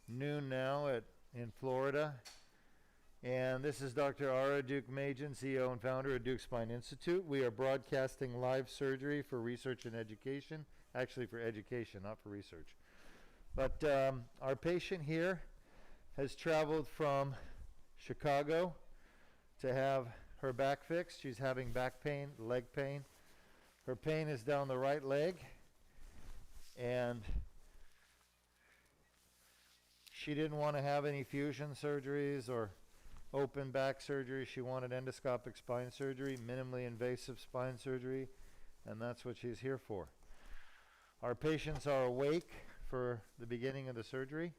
noon now in Florida. And this is Dr. Ara Deukmedjian, CEO and founder of Deuk Spine Institute. We are broadcasting live surgery for research and education. Actually for education, not for research. But our patient here has traveled from Chicago to have her back fixed. She's having back pain, leg pain. Her pain is down the right leg. And she didn't want to have any fusion surgeries or open back surgery. She wanted endoscopic spine surgery, minimally invasive spine surgery, and that's what she's here for. Our patients are awake for the beginning of the surgery,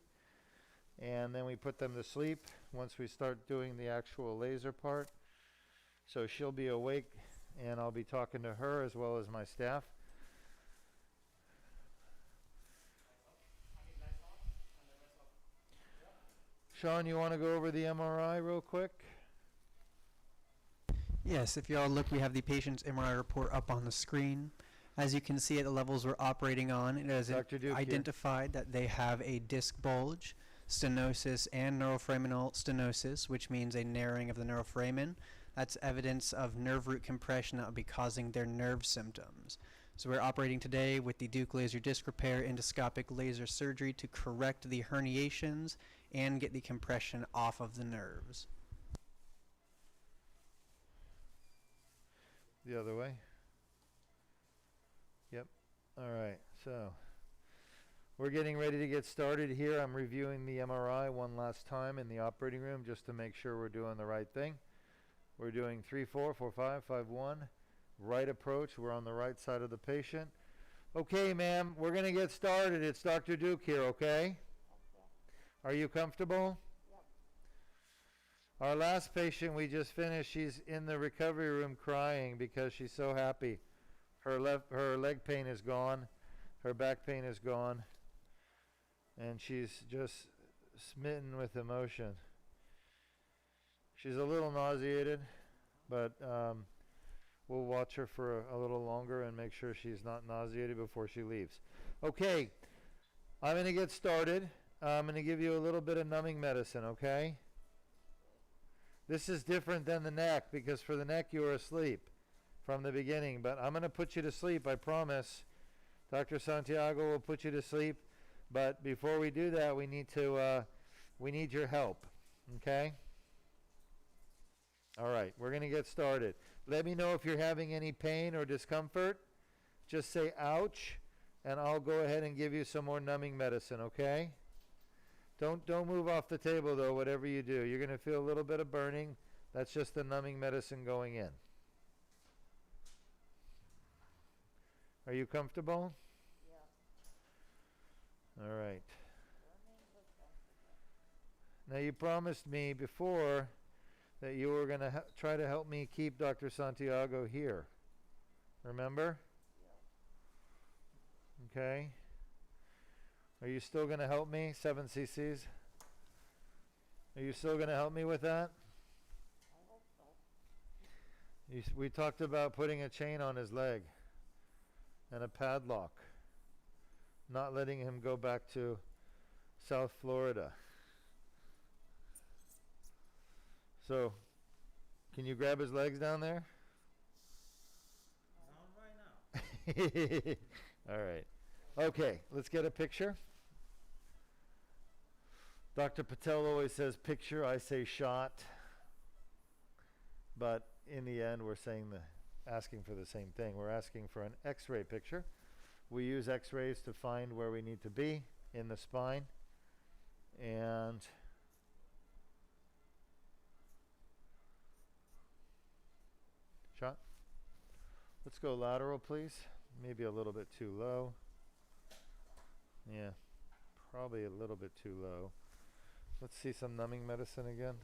and then we put them to sleep once we start doing the actual laser part. So she'll be awake, and I'll be talking to her as well as my staff. Sean, you want to go over the MRI real quick? Yes, if you all look, we have the patient's MRI report up on the screen. As you can see at the levels we're operating on, it has identified that they have a disc bulge, stenosis, and neuroforaminal stenosis, which means a narrowing of the neuroforamen. That's evidence of nerve root compression that would be causing their nerve symptoms. So we're operating today with the Deuk Laser Disc Repair endoscopic laser surgery to correct the herniations and get the compression off of the nerves. The other way. Yep. All right. So we're getting ready to get started here. I'm reviewing the MRI one last time in the operating room just to make sure we're doing the right thing. We're doing 3-4, 4-5, 5-1. Right approach. We're on the right side of the patient. Okay, ma'am, we're going to get started. It's Dr. Deuk here, okay? Are you comfortable? Yep. Our last patient we just finished, she's in the recovery room crying because she's so happy. Her leg pain is gone. Her back pain is gone. And she's just smitten with emotion. She's a little nauseated, but we'll watch her for a little longer and make sure she's not nauseated before she leaves. Okay, I'm going to get started. I'm going to give you a little bit of numbing medicine, okay? This is different than the neck because for the neck you were asleep from the beginning, but I'm going to put you to sleep, I promise. Dr. Santiago will put you to sleep, but before we do that, we need your help, okay? All right, we're going to get started. Let me know if you're having any pain or discomfort. Just say ouch, and I'll go ahead and give you some more numbing medicine, okay? Don't move off the table though, whatever you do. You're going to feel a little bit of burning. That's just the numbing medicine going in. Are you comfortable? Yeah. All right. Now you promised me before that you were going to try to help me keep Dr. Santiago here. Remember? Yeah. Okay. Are you still going to help me? 7 cc's? Are you still going to help me with that? I hope so. We talked about putting a chain on his leg and a padlock, not letting him go back to South Florida. So, can you grab his legs down there? Not right now. All right. Okay, let's get a picture. Dr. Patel always says picture, I say shot. But in the end, we're asking for the same thing. We're asking for an X-ray picture. We use X-rays to find where we need to be in the spine. And shot. Let's go lateral, please. Maybe a little bit too low. Yeah, probably a little bit too low. Let's see some numbing medicine again.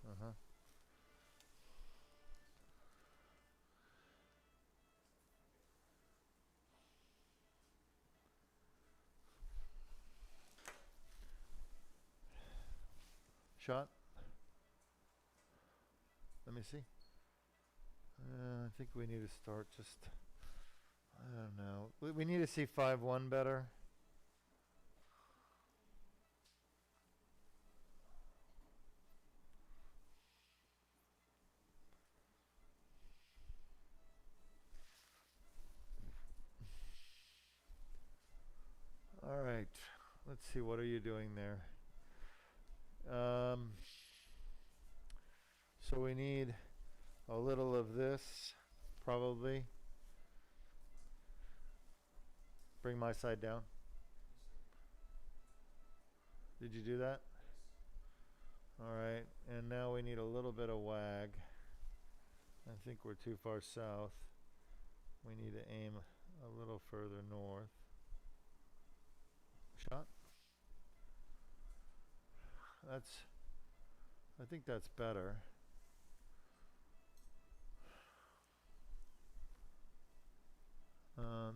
Uh-huh. Shot. Let me see. I think we need to start just, I don't know. We need to see 5-1 better. right. Let's see, what are you doing there? So we need a little of this, probably. Bring my side down. Did you do that? All right, and now we need a little bit of wag. I think we're too far south. We need to aim a little further north. Shot. I think that's better.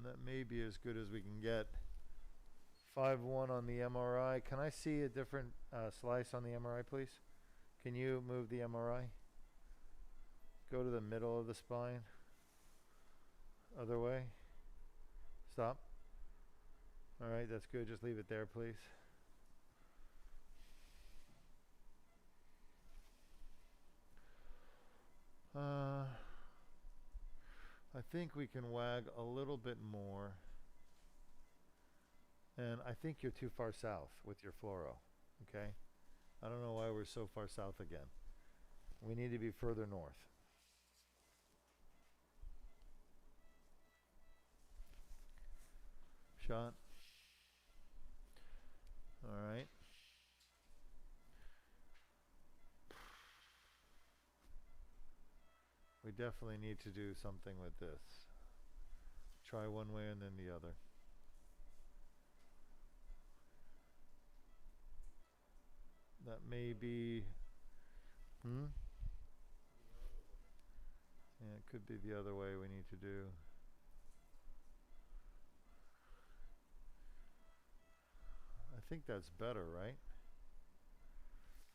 That may be as good as we can get. 5-1 on the MRI. Can I see a different slice on the MRI, please? Can you move the MRI? Go to the middle of the spine. Other way. Stop. All right, that's good. Just leave it there, please. I think we can wag a little bit more. And I think you're too far south with your fluoro, okay? I don't know why we're so far south again. We need to be further north. Shot. All right. We definitely need to do something with this. Try one way and then the other. That may be, yeah, it could be the other way we need to do. I think that's better, right?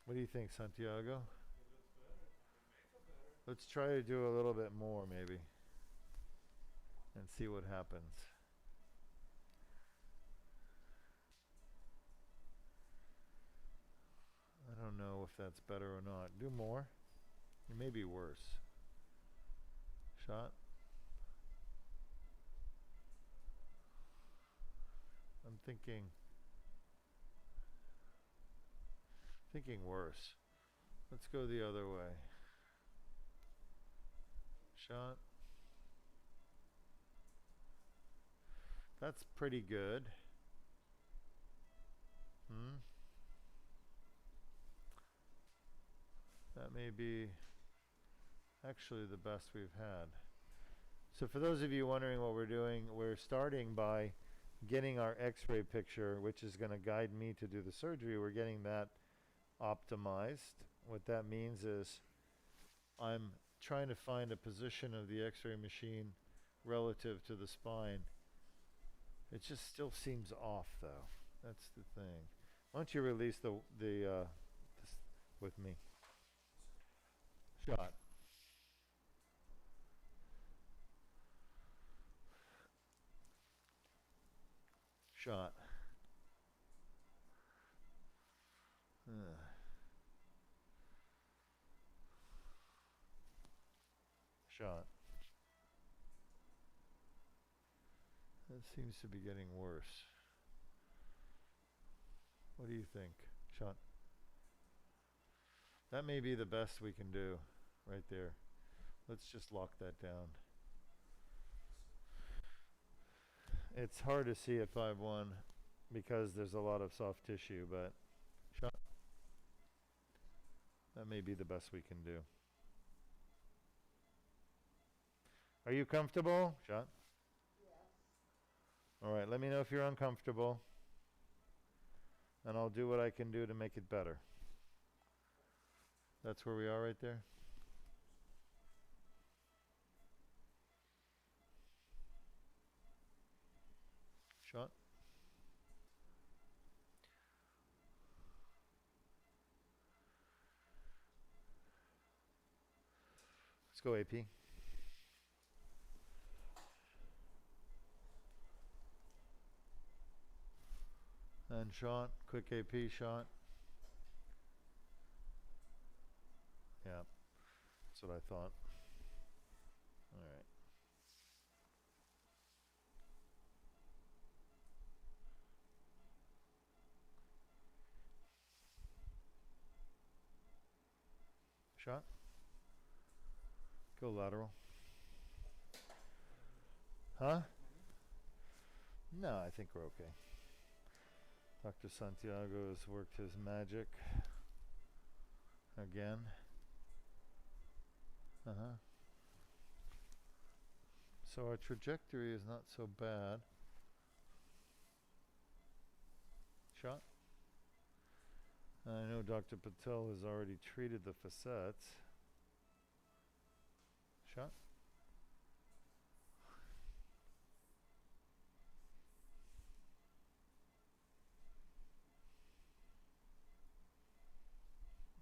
What do you think, Santiago? Let's try to do a little bit more, maybe, and see what happens. I don't know if that's better or not. Do more. It may be worse. Shot. I'm thinking worse. Let's go the other way. Shot. That's pretty good. That may be actually the best we've had. So for those of you wondering what we're doing, we're starting by getting our x-ray picture, which is going to guide me to do the surgery. We're getting that optimized. What that means is I'm trying to find a position of the x-ray machine relative to the spine. It just still seems off, though. That's the thing. Why don't you release this with me? Shot. Shot. Shot. That seems to be getting worse. What do you think? Shot. That may be the best we can do right there. Let's just lock that down. It's hard to see at 5-1 because there's a lot of soft tissue, but shot. That may be the best we can do. Are you comfortable? Shot. All right, let me know if you're uncomfortable, and I'll do what I can do to make it better. That's where we are right there. Shot. Let's go AP. And shot, quick AP shot. Yeah, that's what I thought. All right. Shot. Go lateral. Huh? No, I think we're okay. Dr. Santiago has worked his magic again. So our trajectory is not so bad. Shot. I know Dr. Patel has already treated the facets. Shot.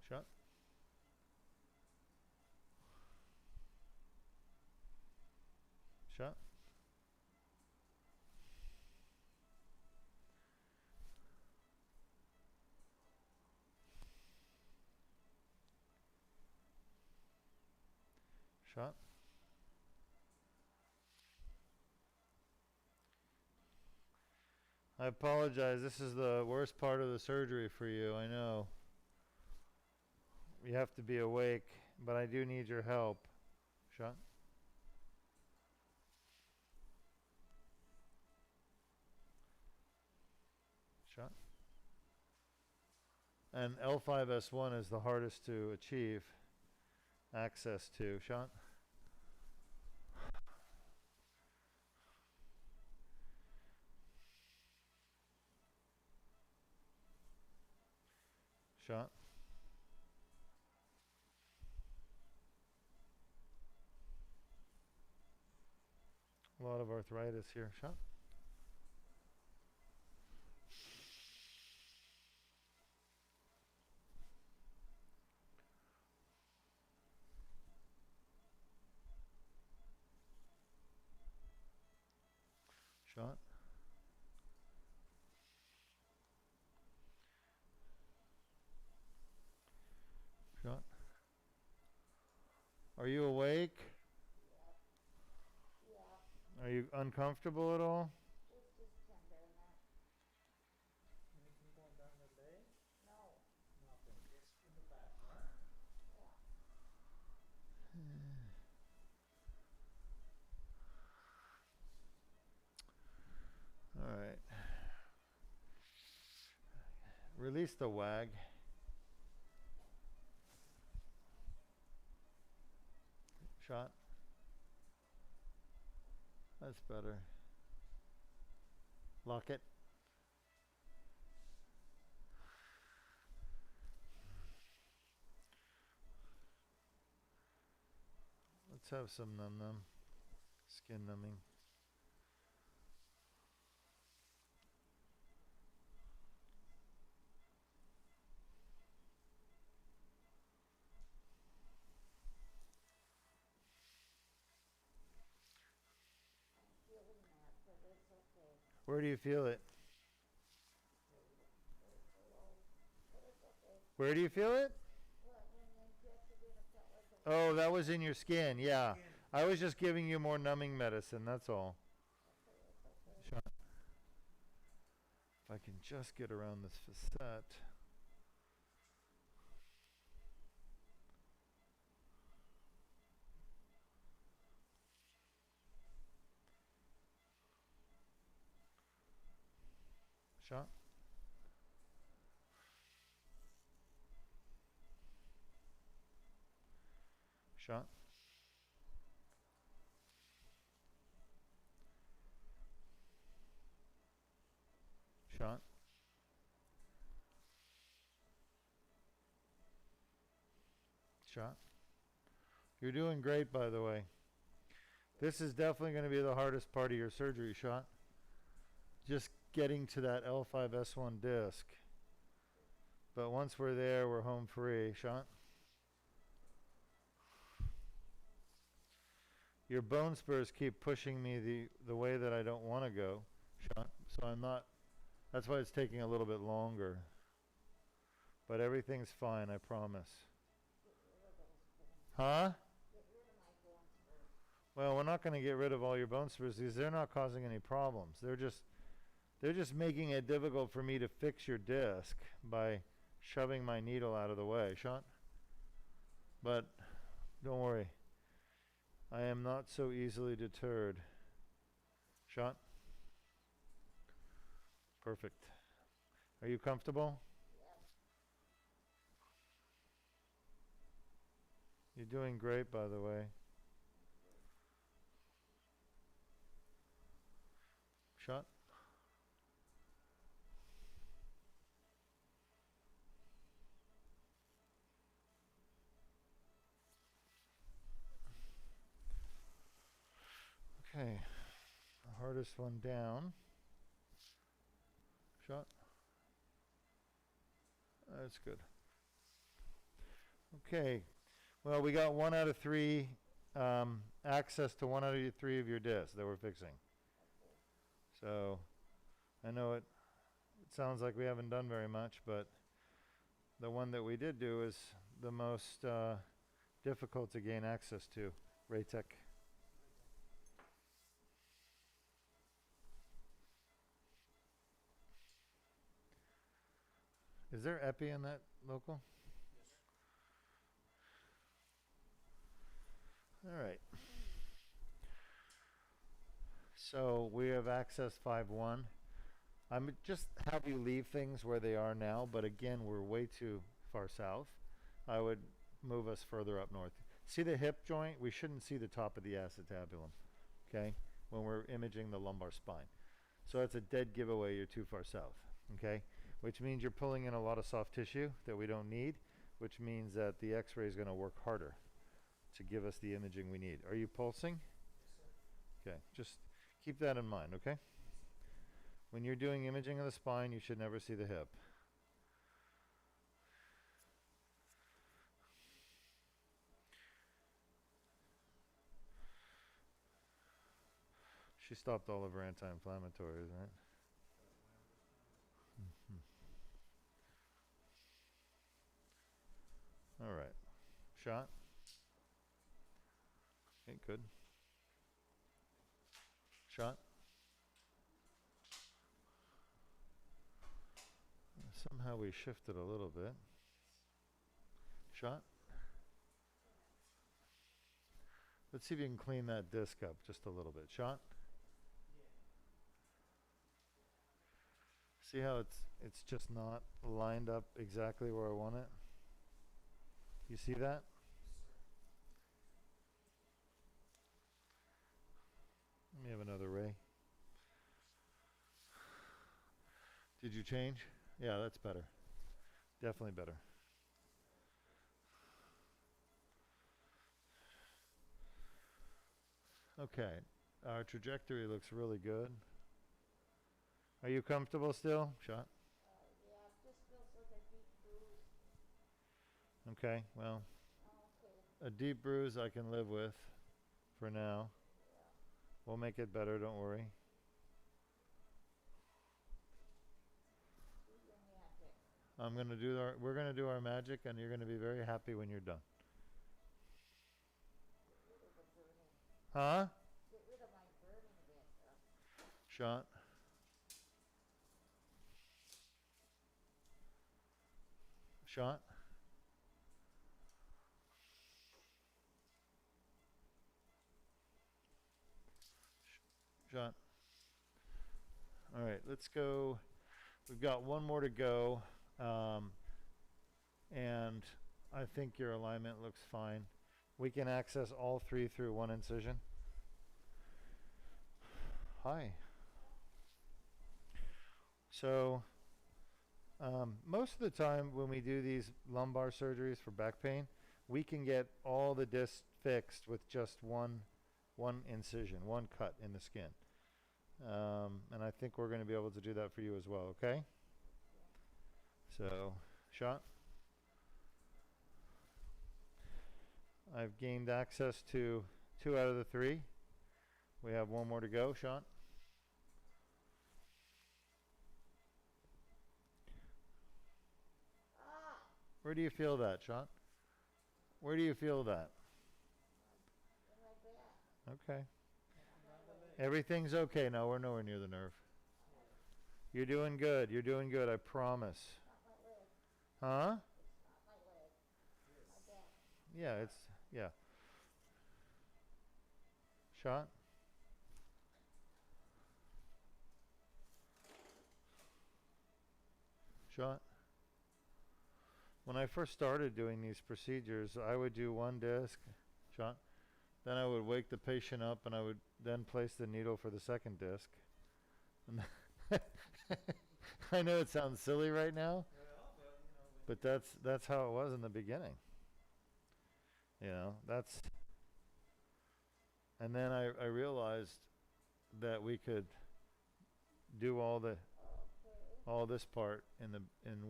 Shot. Shot. Shot. I apologize. This is the worst part of the surgery for you. I know. You have to be awake, but I do need your help. Shot. Shot. And L5-S1 is the hardest to achieve access to. Shot. Shot. A lot of arthritis here. Shot. Shot. Shot. Are you awake? Yeah. Are you uncomfortable at all? Just tender and that. Anything going down the leg? No. Nothing. Just in the back, right? All right. Release the wag. Shot. That's better. Lock it. Let's have some num-num. Skin numbing. Feeling that, but it's okay. Where do you feel it? But it's okay. Where do you feel it? Well, when you injected it, it felt like a Oh, that was in your skin. Yeah. I was just giving you more numbing medicine. That's all. okay. Shot. If I can just get around this facet. Shot. Shot. Shot. Shot. You're doing great, by the way. This is definitely going to be the hardest part of your surgery. Shot. Just getting to that L5-S1 disc. But once we're there, we're home free. Shot. Your bone spurs keep pushing me the way that I don't want to go. Shot. So I'm not, that's why it's taking a little bit longer. But everything's fine, I promise. Huh? Get rid of my bone spurs. Well, we're not going to get rid of all your bone spurs because they're not causing any problems. They're just making it difficult for me to fix your disc by shoving my needle out of the way. Shot? But don't worry. I am not so easily deterred. Shot. Perfect. Are you comfortable? You're doing great, by the way. Shot. Okay. The hardest one down. Shot. That's good. Okay. Well, we got 1 out of 3 access to 1 out of 3 of your discs that we're fixing. So I know it sounds like we haven't done very much, but the one that we did do is the most difficult to gain access to. Raytech. Is there epi in that local? All right. So we have access 5-1. I'm just have you leave things where they are now, but again, we're way too far south. I would move us further up north. See the hip joint? We shouldn't see the top of the acetabulum, okay, when we're imaging the lumbar spine. So that's a dead giveaway you're too far south, okay? Which means you're pulling in a lot of soft tissue that we don't need, which means that the x-ray is going to work harder to give us the imaging we need. Are you pulsing? Okay, just keep that in mind, okay? When you're doing imaging of the spine, you should never see the hip. She stopped all of her anti-inflammatories, right? All right. Shot. Okay, good. Shot. Somehow we shifted a little bit. Shot. Let's see if you can clean that disc up just a little bit. Shot. See how it's just not lined up exactly where I want it? You see that? Let me have another ray. Did you change? Yeah, that's better. Definitely better. Okay, our trajectory looks really good. Are you comfortable still? Shot. Yeah, just feels like a deep bruise. Okay, well, Okay. a deep bruise I can live with for now. We'll make it better, don't worry. Do your magic. We're gonna do our magic, and you're gonna be very happy when you're done. Get rid of the burning. Huh? Get rid of my burning bit. Shot. Shot. Shot. All right, let's go. We've got one more to go, and I think your alignment looks fine. We can access all 3 through 1 incision. Hi. So most of the time when we do these lumbar surgeries for back pain, we can get all the discs fixed with just one incision, one cut in the skin. And I think we're going to be able to do that for you as well, okay? So, shot. I've gained access to 2 out of the 3. We have 1 more to go. Shot. Where do you feel that, Shot? Where do you feel that? In my back. Okay. Everything's okay now. We're nowhere near the nerve. You're doing good. You're doing good. I promise. Not my leg. Huh? It's not my leg. My back. Yeah, it's, yeah. Shot. Shot. When I first started doing these procedures, I would do one disc, shot. Then I would wake the patient up and I would then place the needle for the second disc. I know it sounds silly right now, but that's how it was in the beginning. You know, and then I realized that we could do all this part in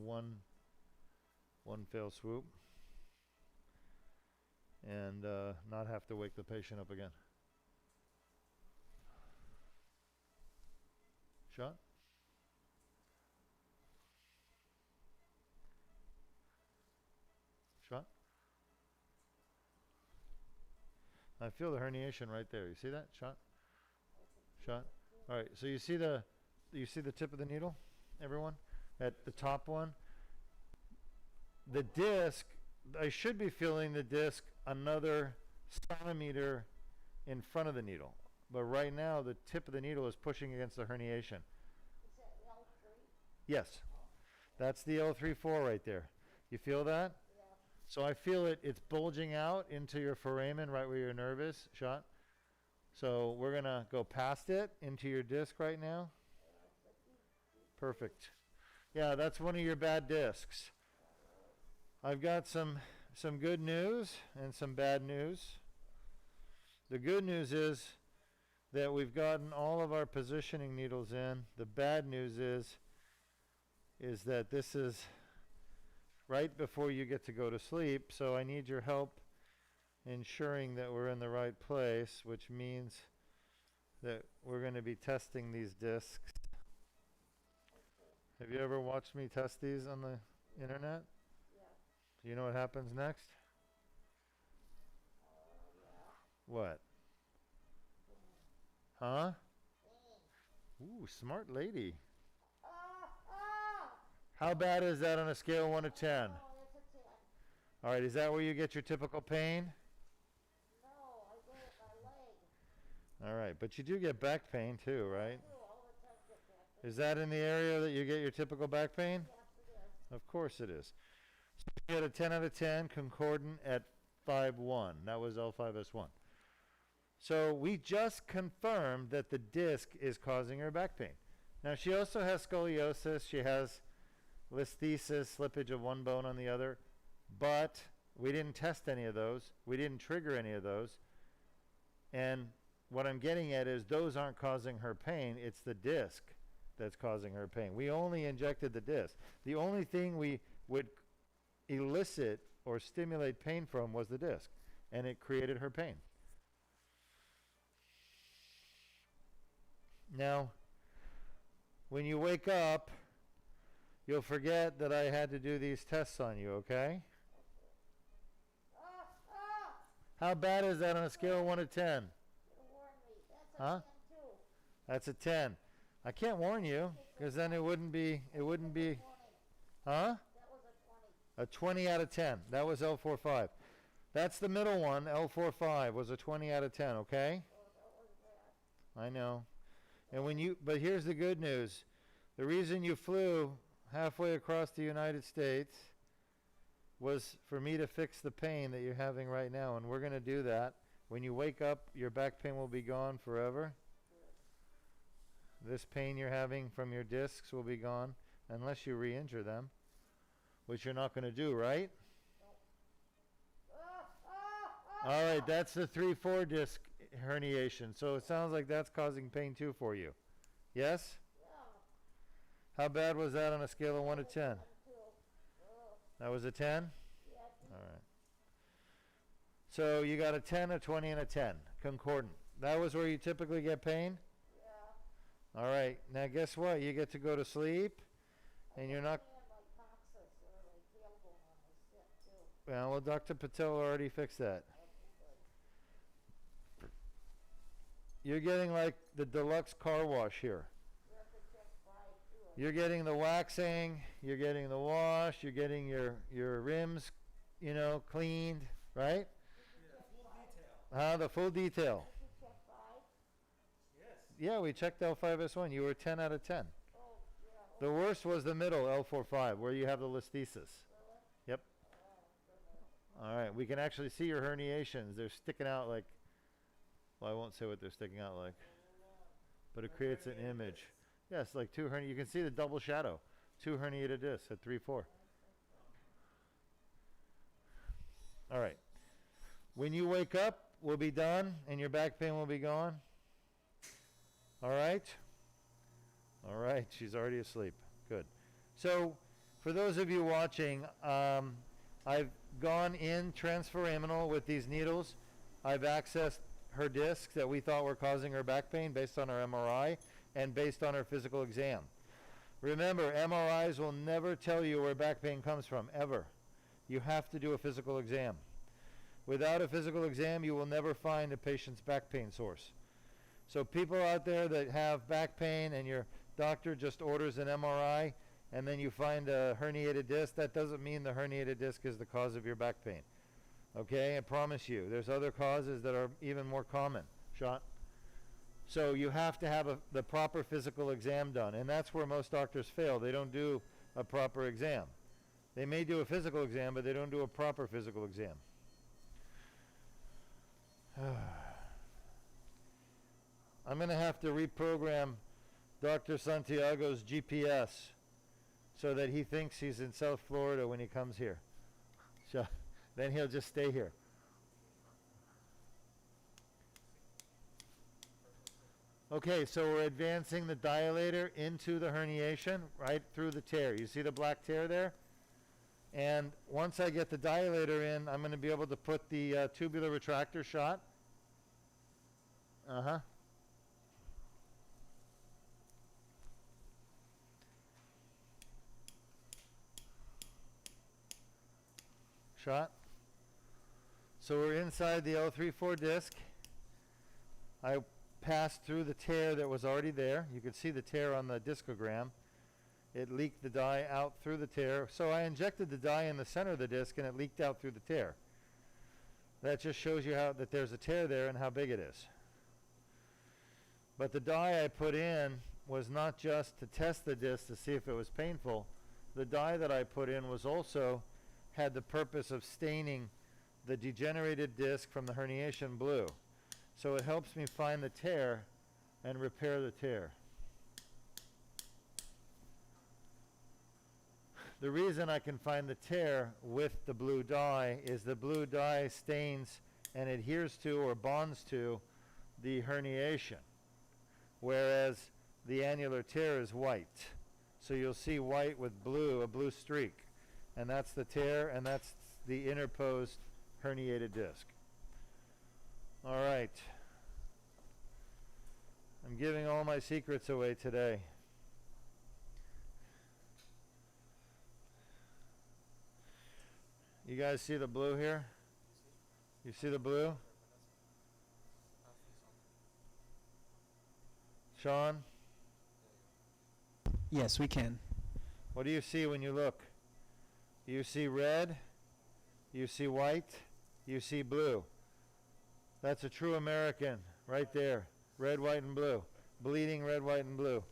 one fell swoop and not have to wake the patient up again. Shot. Shot. I feel the herniation right there. You see that? Shot. Shot. All right. So you see the tip of the needle, everyone, at the top one. The disc, I should be feeling the disc another centimeter in front of the needle, but right now the tip of the needle is pushing against the herniation. Is that L3? Yes, that's the L3-4 right there. You feel that? Yeah. So I feel it's bulging out into your foramen right where your nerve is. Shot. So we're gonna go past it into your disc right now. Perfect. Yeah, that's one of your bad discs. I've got some good news and some bad news. The good news is that we've gotten all of our positioning needles in. The bad news is that this is right before you get to go to sleep, so I need your help ensuring that we're in the right place, which means that we're going to be testing these discs. Have you ever watched me test these on the internet? Do you know what happens next? What? Huh? Ooh, smart lady. How bad is that on a scale of 1 to 10? Oh, that's a 10. All right, is that where you get your typical pain? No, I go with my leg. All right, but you do get back pain too, right? I do all the time get back. Is that in the area that you get your typical back pain? Yes, it is. Of course it is. So you had a 10 out of 10 concordant at 5-1. That was L5-S1. So we just confirmed that the disc is causing her back pain. Now she also has scoliosis. She has listhesis, slippage of one bone on the other. But we didn't test any of those. We didn't trigger any of those. And what I'm getting at is those aren't causing her pain. It's the disc that's causing her pain. We only injected the disc. The only thing we would elicit or stimulate pain from was the disc, and it created her pain. Now, when you wake up, you'll forget that I had to do these tests on you, okay? How bad is that on a scale of 1 to 10? You warned me. That's a Huh? 10 too. That's a 10. I can't warn you, because then it wouldn't be, huh? That was a 20. A 20 out of 10. That was L4-5. That's the middle one, L4-5, was a 20 out of 10, okay? Oh, that was bad. I know. And but here's the good news. The reason you flew halfway across the United States was for me to fix the pain that you're having right now, and we're going to do that. When you wake up, your back pain will be gone forever. This pain you're having from your discs will be gone, unless you re-injure them, which you're not going to do, right? All right, that's the 3-4 disc herniation. So it sounds like that's causing pain too for you. Yes? Yeah. How bad was that on a scale of 1 to 10? 1 too. That was a 10? Yeah. All right. So you got a 10, a 20, and a 10. Concordant. That was where you typically get pain? Yeah. All right. Now guess what? You get to go to sleep, and you're not... Well, Dr. Patel already fixed that. You're getting like the deluxe car wash here. You're getting the waxing, you're getting the wash, you're getting your rims, cleaned, right? The full detail. Did you check 5? Yeah, we checked L5-S1. You were 10 out of 10. Oh, yeah. The worst was the middle, L4-5, where you have the listhesis. Yep. All right, we can actually see your herniations. They're sticking out like, well, I won't say what they're sticking out like, but it creates an image. Yes, like 2 herniated. You can see the double shadow. 2 herniated discs at 3-4. All right. When you wake up, we'll be done, and your back pain will be gone. All right? All right, she's already asleep. Good. So, for those of you watching, I've gone in transforaminal with these needles. I've accessed her discs that we thought were causing her back pain based on her MRI and based on her physical exam. Remember, MRIs will never tell you where back pain comes from, ever. You have to do a physical exam. Without a physical exam, you will never find a patient's back pain source. So people out there that have back pain and your doctor just orders an MRI and then you find a herniated disc, that doesn't mean the herniated disc is the cause of your back pain. Okay, I promise you. There's other causes that are even more common. Shot. So you have to have the proper physical exam done, and that's where most doctors fail. They don't do a proper exam. They may do a physical exam, but they don't do a proper physical exam. I'm going to have to reprogram Dr. Santiago's GPS so that he thinks he's in South Florida when he comes here. So then he'll just stay here. Okay, so we're advancing the dilator into the herniation, right through the tear. You see the black tear there? And once I get the dilator in, I'm going to be able to put the tubular retractor shot. Shot. So we're inside the L3-4 disc. I passed through the tear that was already there. You could see the tear on the discogram. It leaked the dye out through the tear. So I injected the dye in the center of the disc and it leaked out through the tear. That just shows you how that there's a tear there and how big it is. But the dye I put in was not just to test the disc to see if it was painful. The dye that I put in was also had the purpose of staining the degenerated disc from the herniation blue. So it helps me find the tear and repair the tear. The reason I can find the tear with the blue dye is the blue dye stains and adheres to or bonds to the herniation, whereas the annular tear is white. So you'll see white with blue, a blue streak, and that's the tear, and that's the interposed herniated disc. All right. I'm giving all my secrets away today. You guys see the blue here? You see the blue? Sean? Yes, we can. What do you see when you look? You see red, you see white, you see blue. That's a true American right there. Red, white, and blue. Bleeding red, white, and blue.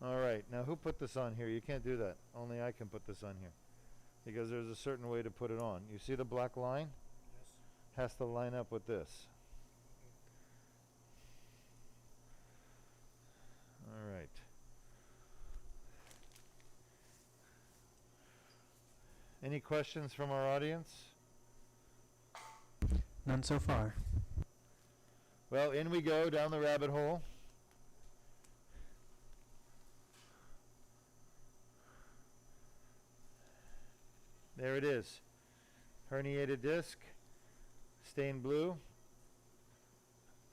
All right, now who put this on here? You can't do that. Only I can put this on here. Because there's a certain way to put it on. You see the black line? Yes. Has to line up with this. All right. Any questions from our audience? None so far. Well, in we go down the rabbit hole. There it is. Herniated disc, stained blue,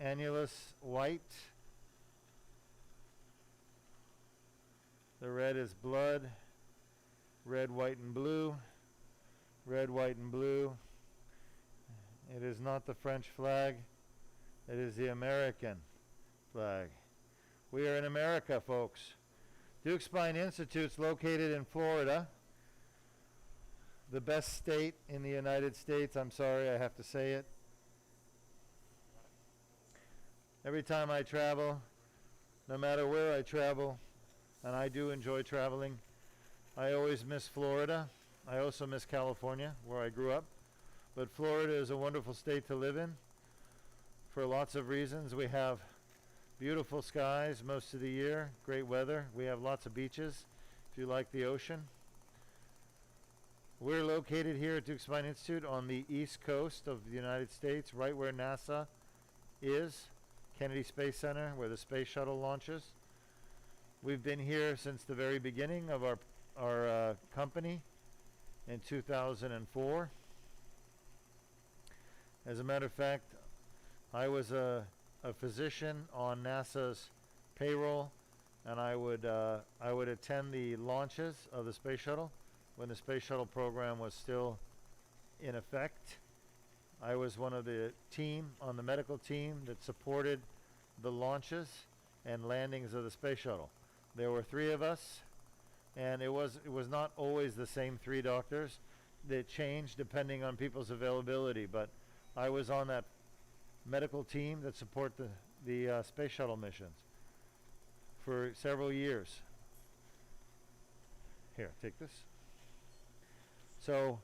annulus white. The red is blood, red, white, and blue, red, white, and blue. It is not the French flag. It is the American flag. We are in America, folks. Deuk Spine Institute's located in Florida. the best state in the United States. I'm sorry, I have to say it. Every time I travel, no matter where I travel, and I do enjoy traveling, I always miss Florida. I also miss California, where I grew up. But Florida is a wonderful state to live in for lots of reasons. We have beautiful skies most of the year, great weather. We have lots of beaches if you like the ocean. We're located here at Deuk Spine Institute on the east coast of the United States, right where NASA is, Kennedy Space Center, where the space shuttle launches. We've been here since the very beginning of our company in 2004. As a matter of fact, I was a physician on NASA's payroll, and I would attend the launches of the space shuttle when the space shuttle program was still in effect. I was one of the team on the medical team that supported the launches and landings of the space shuttle. There were 3 of us, and it was not always the same 3 doctors. They changed depending on people's availability, but I was on that medical team that support the space shuttle missions for several years. Here, take this. So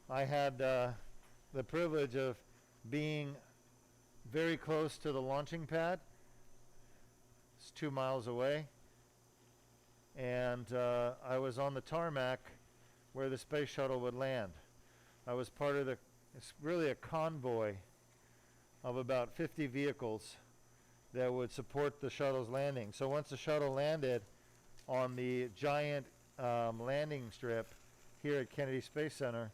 I had the privilege of being very close to the launching pad. It's 2 miles away. And I was on the tarmac where the space shuttle would land. I was part of it's really a convoy of about 50 vehicles that would support the shuttle's landing. So once the shuttle landed on the giant landing strip here at Kennedy Space Center,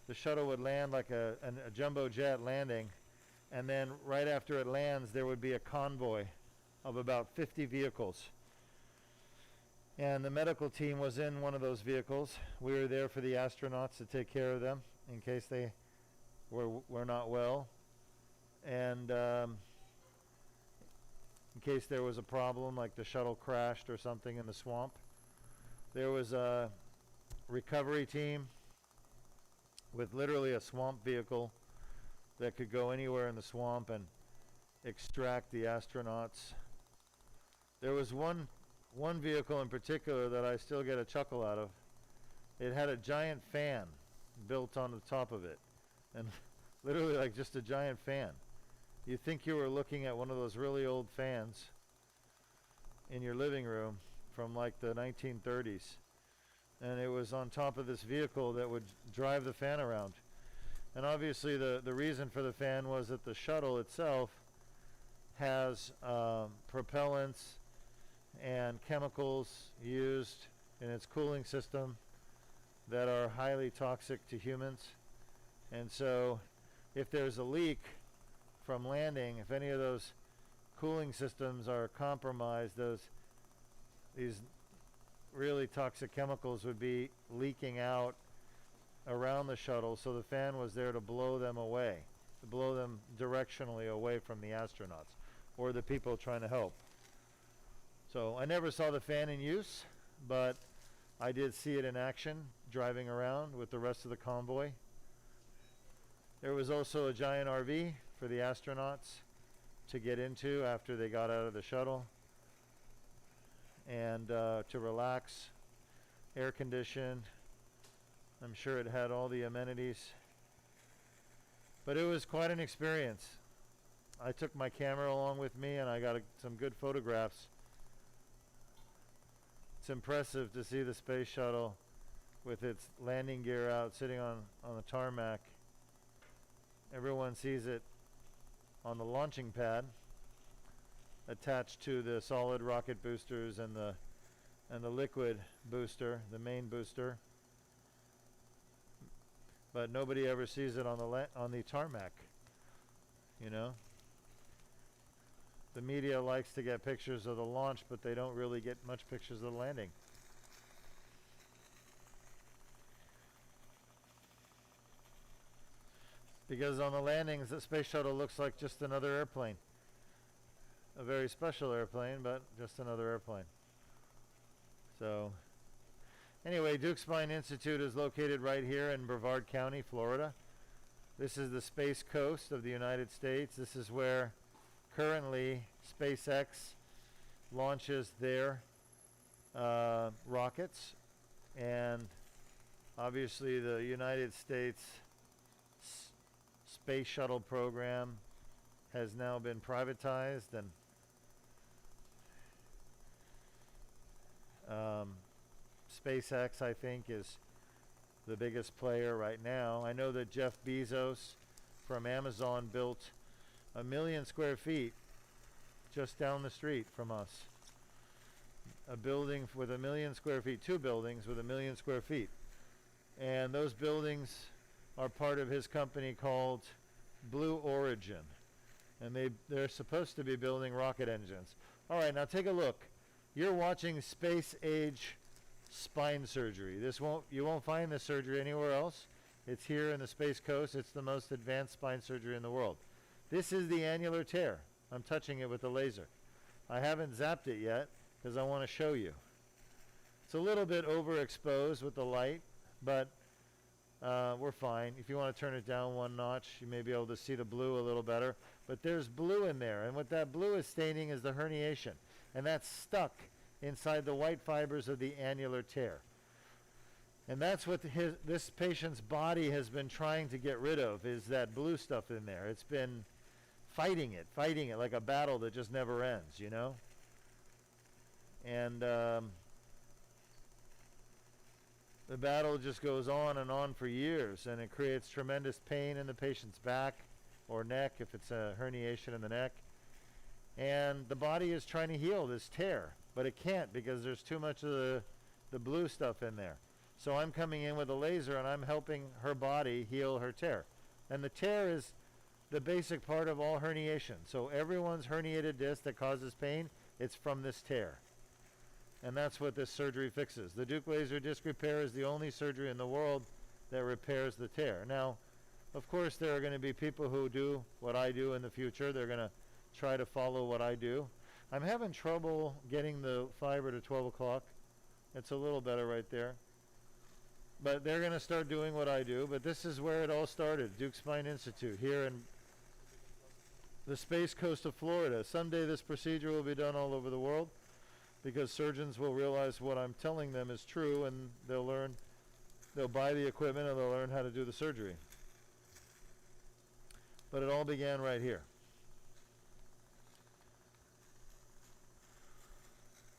the shuttle would land like a jumbo jet landing, and then right after it lands there would be a convoy of about 50 vehicles. And the medical team was in one of those vehicles. We were there for the astronauts to take care of them in case they were not well, and in case there was a problem like the shuttle crashed or something in the swamp. There was a recovery team with literally a swamp vehicle that could go anywhere in the swamp and extract the astronauts. There was one vehicle in particular that I still get a chuckle out of. It had a giant fan built on the top of it, and literally like just a giant fan. You'd think you were looking at one of those really old fans in your living room from like the 1930s, and it was on top of this vehicle that would drive the fan around. And obviously the reason for the fan was that the shuttle itself has propellants and chemicals used in its cooling system that are highly toxic to humans. And so if there's a leak from landing, if any of those cooling systems are compromised, these really toxic chemicals would be leaking out around the shuttle, so the fan was there to blow them away, to blow them directionally away from the astronauts or the people trying to help. So I never saw the fan in use, but I did see it in action driving around with the rest of the convoy. There was also a giant RV for the astronauts to get into after they got out of the shuttle, and to relax, air conditioned. I'm sure it had all the amenities, but it was quite an experience. I took my camera along with me, and I got some good photographs. It's impressive to see the space shuttle with its landing gear out, sitting on the tarmac. Everyone sees it on the launching pad, attached to the solid rocket boosters and the liquid booster, the main booster. But nobody ever sees it on the tarmac, you know. The media likes to get pictures of the launch, but they don't really get much pictures of the landing. Because on the landings, the space shuttle looks like just another airplane. A very special airplane, but just another airplane. So, Anyway, Deuk Spine Institute is located right here in Brevard County, Florida. This is the Space Coast of the United States. This is where currently SpaceX launches their rockets, and obviously the United States space shuttle program has now been privatized, and SpaceX, I think, is the biggest player right now. I know that Jeff Bezos from Amazon built 1 million square feet just down the street from us. A building with 1 million square feet, 2 buildings with 1 million square feet. And those buildings are part of his company called Blue Origin. And they're supposed to be building rocket engines. All right, now take a look. You're watching space age spine surgery. You won't find this surgery anywhere else. It's here in the Space Coast. It's the most advanced spine surgery in the world. This is the annular tear. I'm touching it with a laser. I haven't zapped it yet because I want to show you. It's a little bit overexposed with the light, but we're fine. If you want to turn it down 1 notch, you may be able to see the blue a little better. But there's blue in there, and what that blue is staining is the herniation, and that's stuck inside the white fibers of the annular tear. And that's what this patient's body has been trying to get rid of, is that blue stuff in there. It's been fighting it like a battle that just never ends, you know? And the battle just goes on and on for years, and it creates tremendous pain in the patient's back or neck if it's a herniation in the neck. And the body is trying to heal this tear, but it can't because there's too much of the blue stuff in there. So I'm coming in with a laser and I'm helping her body heal her tear. And the tear is the basic part of all herniation. So everyone's herniated disc that causes pain, it's from this tear. And that's what this surgery fixes. The Deuk Laser Disc Repair is the only surgery in the world that repairs the tear. Now, of course, there are going to be people who do what I do in the future. They're going to try to follow what I do. I'm having trouble getting the fiber to 12 o'clock. It's a little better right there. But they're going to start doing what I do. But this is where it all started, Deuk Spine Institute, here in the Space Coast of Florida. Someday this procedure will be done all over the world because surgeons will realize what I'm telling them is true, and they'll buy the equipment and they'll learn how to do the surgery. But it all began right here.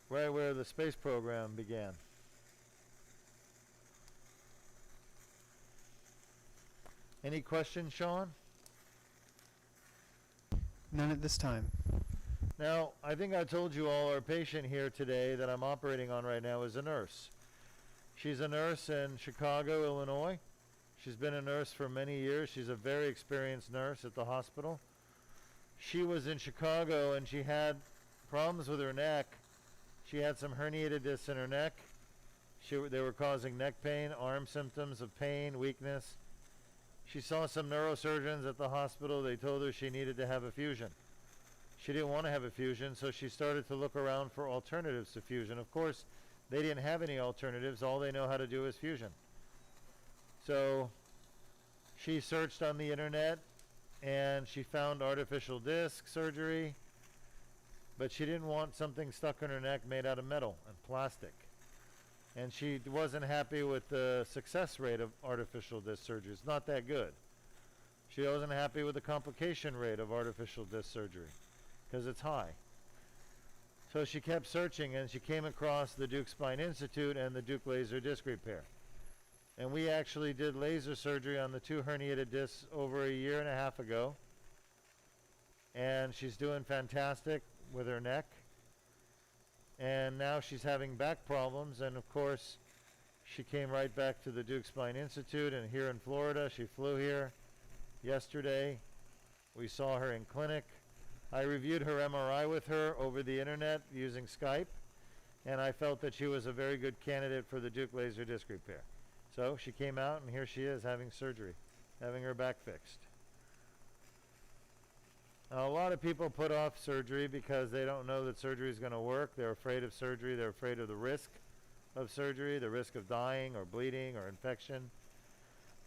Right where the space program began. Any questions, Sean? None at this time. Now, I think I told you all our patient here today that I'm operating on right now is a nurse. She's a nurse in Chicago, Illinois. She's been a nurse for many years. She's a very experienced nurse at the hospital. She was in Chicago and she had problems with her neck. She had some herniated discs in her neck. They were causing neck pain, arm symptoms of pain, weakness. She saw some neurosurgeons at the hospital. They told her she needed to have a fusion. She didn't want to have a fusion, so she started to look around for alternatives to fusion. Of course, they didn't have any alternatives. All they know how to do is fusion. So she searched on the internet and she found artificial disc surgery, but she didn't want something stuck in her neck made out of metal and plastic. And she wasn't happy with the success rate of artificial disc surgery. It's not that good. She wasn't happy with the complication rate of artificial disc surgery because it's high. So she kept searching and she came across the Deuk Spine Institute and the Deuk Laser Disc Repair. And we actually did laser surgery on the 2 herniated discs over a year and a half ago. And she's doing fantastic with her neck. And now she's having back problems, and of course she came right back to the Deuk Spine Institute, and here in Florida she flew here yesterday. We saw her in clinic. I reviewed her MRI with her over the internet using Skype, and I felt that she was a very good candidate for the Deuk Laser Disc Repair. So she came out and here she is having surgery, having her back fixed. Now, a lot of people put off surgery because they don't know that surgery is going to work. They're afraid of surgery. They're afraid of the risk of surgery, the risk of dying or bleeding or infection.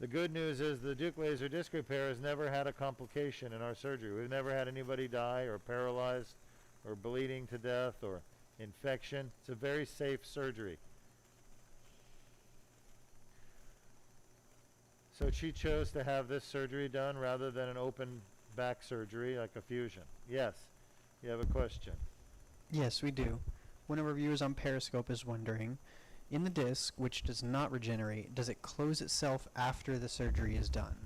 The good news is the Deuk Laser Disc Repair has never had a complication in our surgery. We've never had anybody die or paralyzed or bleeding to death or infection. It's a very safe surgery. So she chose to have this surgery done rather than an open back surgery like a fusion. Yes, you have a question. Yes, we do. One of our viewers on Periscope is wondering, in the disc, which does not regenerate, does it close itself after the surgery is done?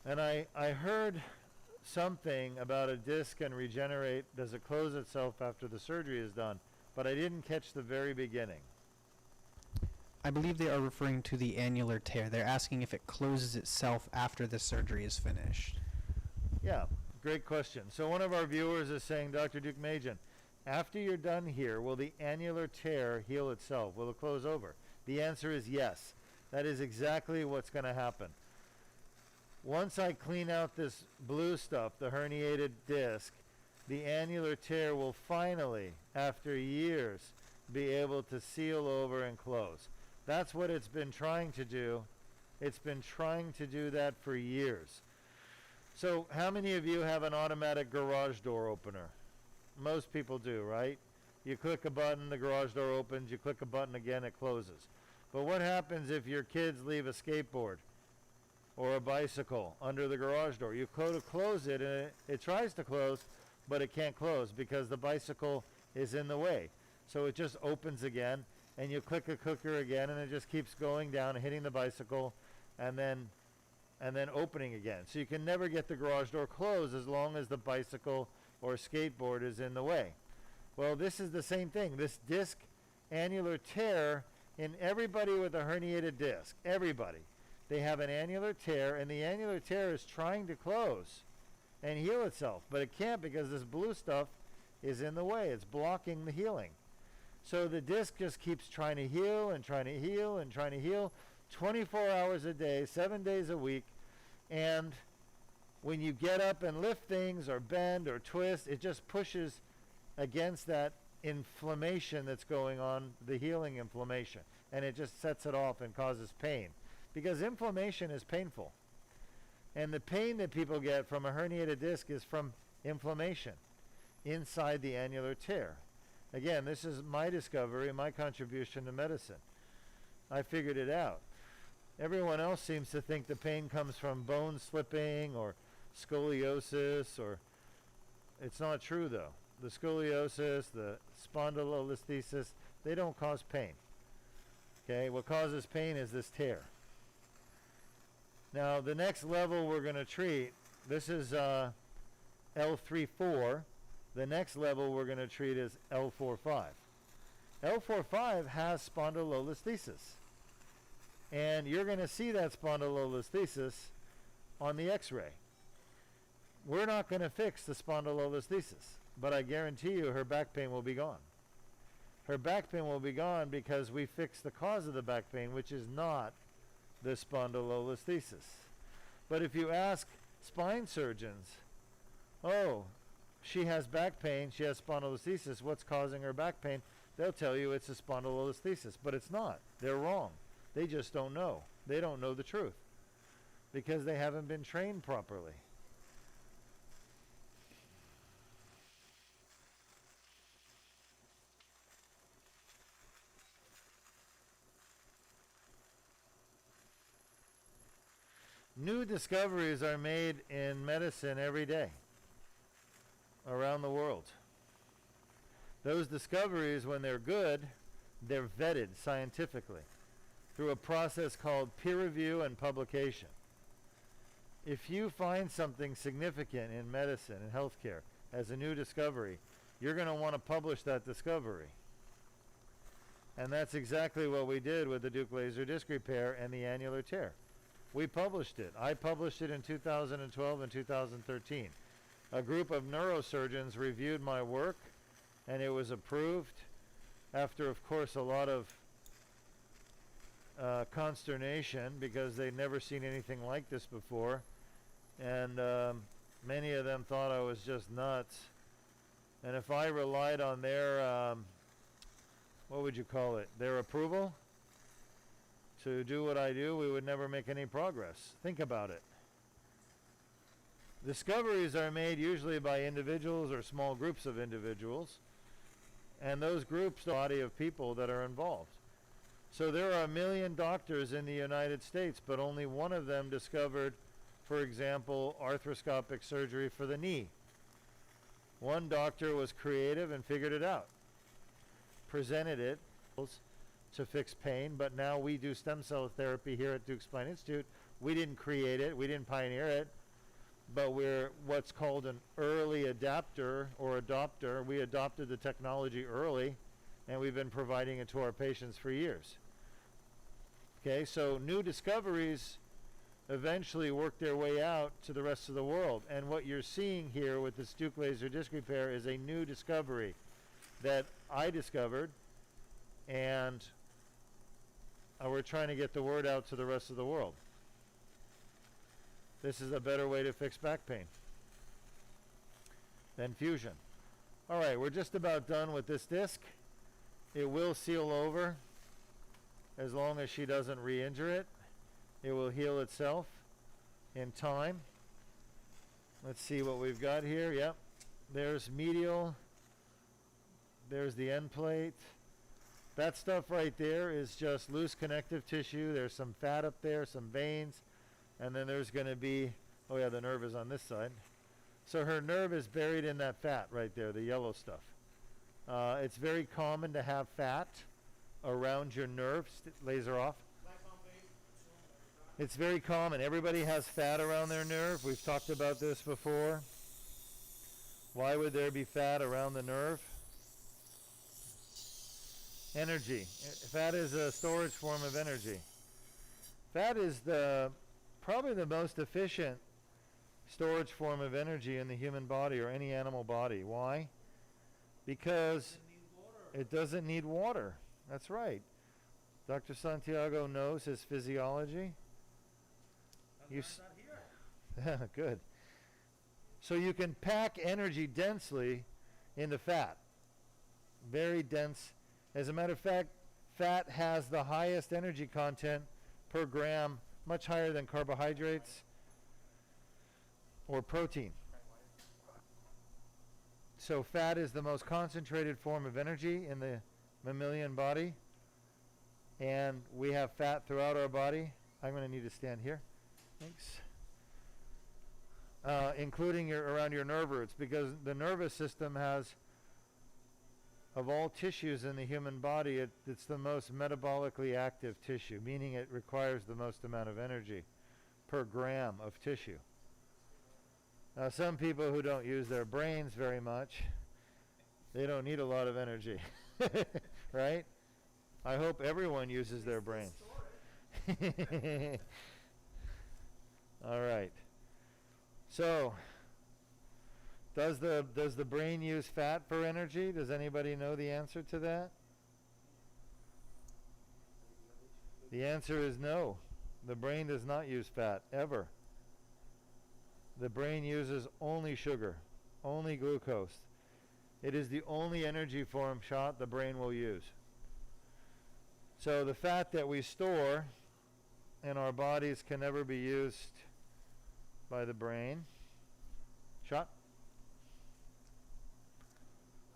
And I heard something about a disc and regenerate, does it close itself after the surgery is done? But I didn't catch the very beginning. I believe they are referring to the annular tear. They're asking if it closes itself after the surgery is finished. Yeah, great question. So one of our viewers is saying, Dr. Deukmedjian, after you're done here, will the annular tear heal itself? Will it close over? The answer is yes. That is exactly what's going to happen. Once I clean out this blue stuff, the herniated disc, the annular tear will finally, after years, be able to seal over and close. That's what it's been trying to do. It's been trying to do that for years. So how many of you have an automatic garage door opener? Most people do, right? You click a button, the garage door opens. You click a button again, it closes. But what happens if your kids leave a skateboard or a bicycle under the garage door? You go to close it, and it tries to close, but it can't close because the bicycle is in the way. So it just opens again, and you click a clicker again, and it just keeps going down and hitting the bicycle, and then opening again. So you can never get the garage door closed as long as the bicycle or skateboard is in the way. Well, this is the same thing. This disc annular tear in everybody with a herniated disc, everybody, they have an annular tear, and the annular tear is trying to close and heal itself, but it can't because this blue stuff is in the way. It's blocking the healing. So the disc just keeps trying to heal and trying to heal and trying to heal 24 hours a day, 7 days a week. And when you get up and lift things or bend or twist, it just pushes against that inflammation that's going on, the healing inflammation. And it just sets it off and causes pain. Because inflammation is painful. And the pain that people get from a herniated disc is from inflammation inside the annular tear. Again, this is my discovery, my contribution to medicine. I figured it out. Everyone else seems to think the pain comes from bone slipping or scoliosis, or it's not true though. The scoliosis, the spondylolisthesis, they don't cause pain. Okay, what causes pain is this tear. Now the next level we're going to treat, this is L3-4. The next level we're going to treat is L4-5. L4-5 has spondylolisthesis. And you're going to see that spondylolisthesis on the x-ray. We're not going to fix the spondylolisthesis, but I guarantee you her back pain will be gone. Her back pain will be gone because we fixed the cause of the back pain, which is not the spondylolisthesis. But if you ask spine surgeons, oh, she has back pain, she has spondylolisthesis, what's causing her back pain? They'll tell you it's a spondylolisthesis, but it's not. They're wrong. They just don't know. They don't know the truth because they haven't been trained properly. New discoveries are made in medicine every day around the world. Those discoveries, when they're good, they're vetted scientifically through a process called peer review and publication. If you find something significant in medicine and healthcare as a new discovery, you're going to want to publish that discovery. And that's exactly what we did with the Deuk Laser Disc Repair and the annular tear. We published it. I published it in 2012 and 2013. A group of neurosurgeons reviewed my work, and it was approved after, of course, a lot of consternation because they'd never seen anything like this before. And many of them thought I was just nuts. And if I relied on their what would you call it, their approval to do what I do, we would never make any progress. Think about it. Discoveries are made usually by individuals or small groups of individuals, and those groups, the body of people that are involved. So there are 1 million doctors in the United States, but only one of them discovered, for example, arthroscopic surgery for the knee. One doctor was creative and figured it out, presented it to fix pain, but now we do stem cell therapy here at Deuk Spine Institute. We didn't create it, we didn't pioneer it, but we're what's called an early adapter or adopter. We adopted the technology early, and we've been providing it to our patients for years. Okay, so new discoveries eventually work their way out to the rest of the world. And what you're seeing here with this Deuk Laser Disc Repair is a new discovery that I discovered, and we're trying to get the word out to the rest of the world. This is a better way to fix back pain than fusion. All right, we're just about done with this disc. It will seal over as long as she doesn't re-injure it. It will heal itself in time. Let's see what we've got here. Yep, there's medial. There's the end plate. That stuff right there is just loose connective tissue. There's some fat up there, some veins. And then there's going to be, oh yeah, the nerve is on this side. So her nerve is buried in that fat right there, the yellow stuff. It's very common to have fat around your nerve. Laser off. It's very common. Everybody has fat around their nerve. We've talked about this before. Why would there be fat around the nerve? Energy. Fat is a storage form of energy. Fat is probably the most efficient storage form of energy in the human body or any animal body. Why? Because it doesn't need water. That's right. Dr. Santiago knows his physiology. Good. So you can pack energy densely into fat. Very dense. As a matter of fact, fat has the highest energy content per gram, much higher than carbohydrates or protein. So fat is the most concentrated form of energy in the mammalian body, and we have fat throughout our body. I'm going to need to stand here. Thanks. Including around your nerve roots, because the nervous system has, of all tissues in the human body, it's the most metabolically active tissue, meaning it requires the most amount of energy per gram of tissue. Now, some people who don't use their brains very much, they don't need a lot of energy, right? I hope everyone uses their brains. All right. So, does the brain use fat for energy? Does anybody know the answer to that? The answer is no. The brain does not use fat, ever. The brain uses only sugar, only glucose. It is the only energy form shot the brain will use. So the fat that we store in our bodies can never be used by the brain. Shot.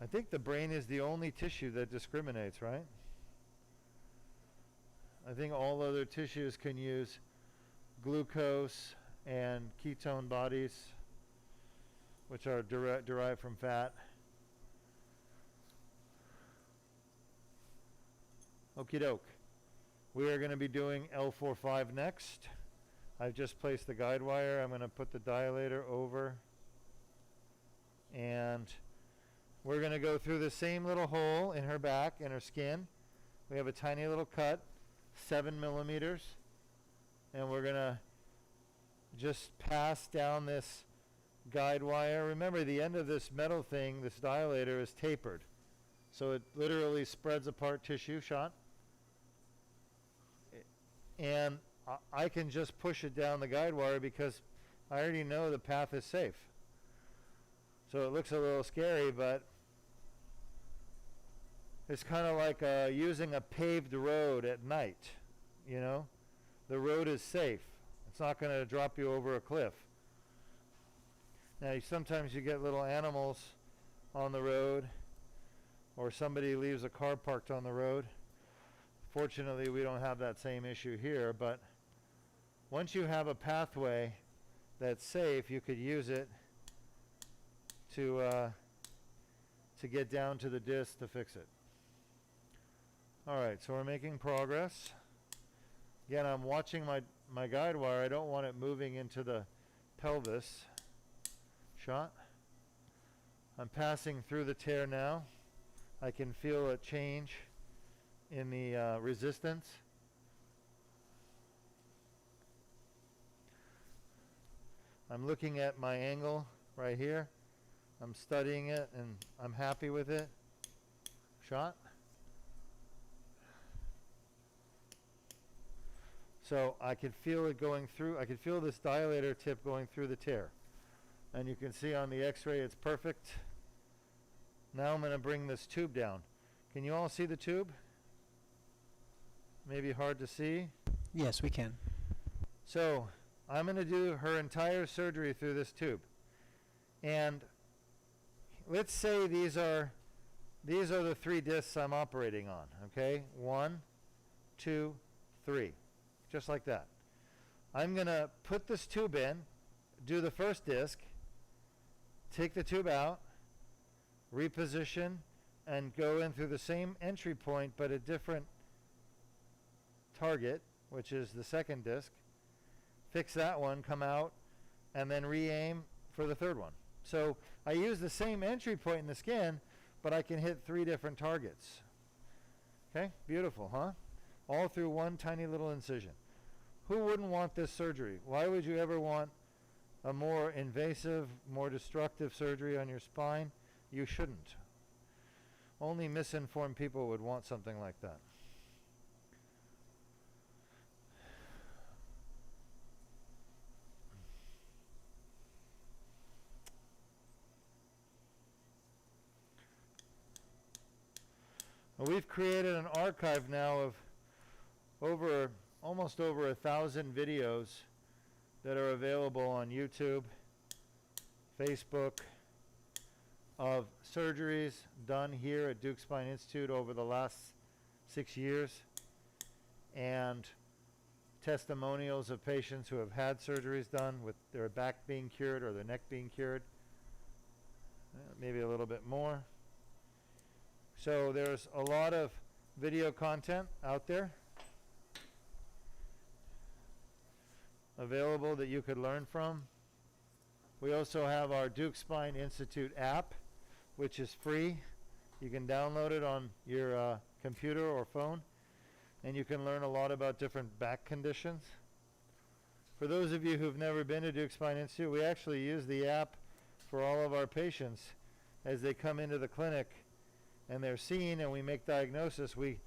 I think the brain is the only tissue that discriminates, right? I think all other tissues can use glucose and ketone bodies, which are derived from fat. Okie doke. We are going to be doing L4-5 next. I've just placed the guide wire. I'm going to put the dilator over, and we're going to go through the same little hole in her back, in her skin. We have a tiny little cut, 7 millimeters, and we're going to just pass down this guide wire. Remember, the end of this metal thing, this dilator, is tapered, so it literally spreads apart tissue. Shot. And I can just push it down the guide wire because I already know the path is safe. So it looks a little scary, but It's kind of like using a paved road at night, you know? The road is safe. It's not going to drop you over a cliff. Now, sometimes you get little animals on the road, or somebody leaves a car parked on the road. Fortunately, we don't have that same issue here, but once you have a pathway that's safe, you could use it to get down to the disc to fix it. All right, so we're making progress. Again, I'm watching my guide wire. I don't want it moving into the pelvis. Shot. I'm passing through the tear now. I can feel a change in the resistance. I'm looking at my angle right here. I'm studying it and I'm happy with it. Shot. So I can feel it going through. I can feel this dilator tip going through the tear. And you can see on the x-ray it's perfect. Now I'm going to bring this tube down. Can you all see the tube? Maybe hard to see. Yes, we can. So I'm going to do her entire surgery through this tube. And let's say these are the 3 discs I'm operating on. Okay? 1, 2, 3. Just like that. I'm going to put this tube in, do the first disc, take the tube out, reposition, and go in through the same entry point but a different target, which is the second disc. Fix that one, come out, and then re-aim for the third one. So I use the same entry point in the skin, but I can hit 3 different targets. Okay, beautiful, huh? All through one tiny little incision. Who wouldn't want this surgery? Why would you ever want a more invasive, more destructive surgery on your spine? You shouldn't. Only misinformed people would want something like that. Well, we've created an archive now of almost over 1,000 videos that are available on YouTube, Facebook, of surgeries done here at Deuk Spine Institute over the last 6 years, and testimonials of patients who have had surgeries done with their back being cured or their neck being cured. Maybe a little bit more. So there's a lot of video content out there available that you could learn from. We also have our Deuk Spine Institute app, which is free. You can download it on your computer or phone, and you can learn a lot about different back conditions. For those of you who've never been to Deuk Spine Institute, we actually use the app for all of our patients as they come into the clinic and they're seen and we make diagnosis. We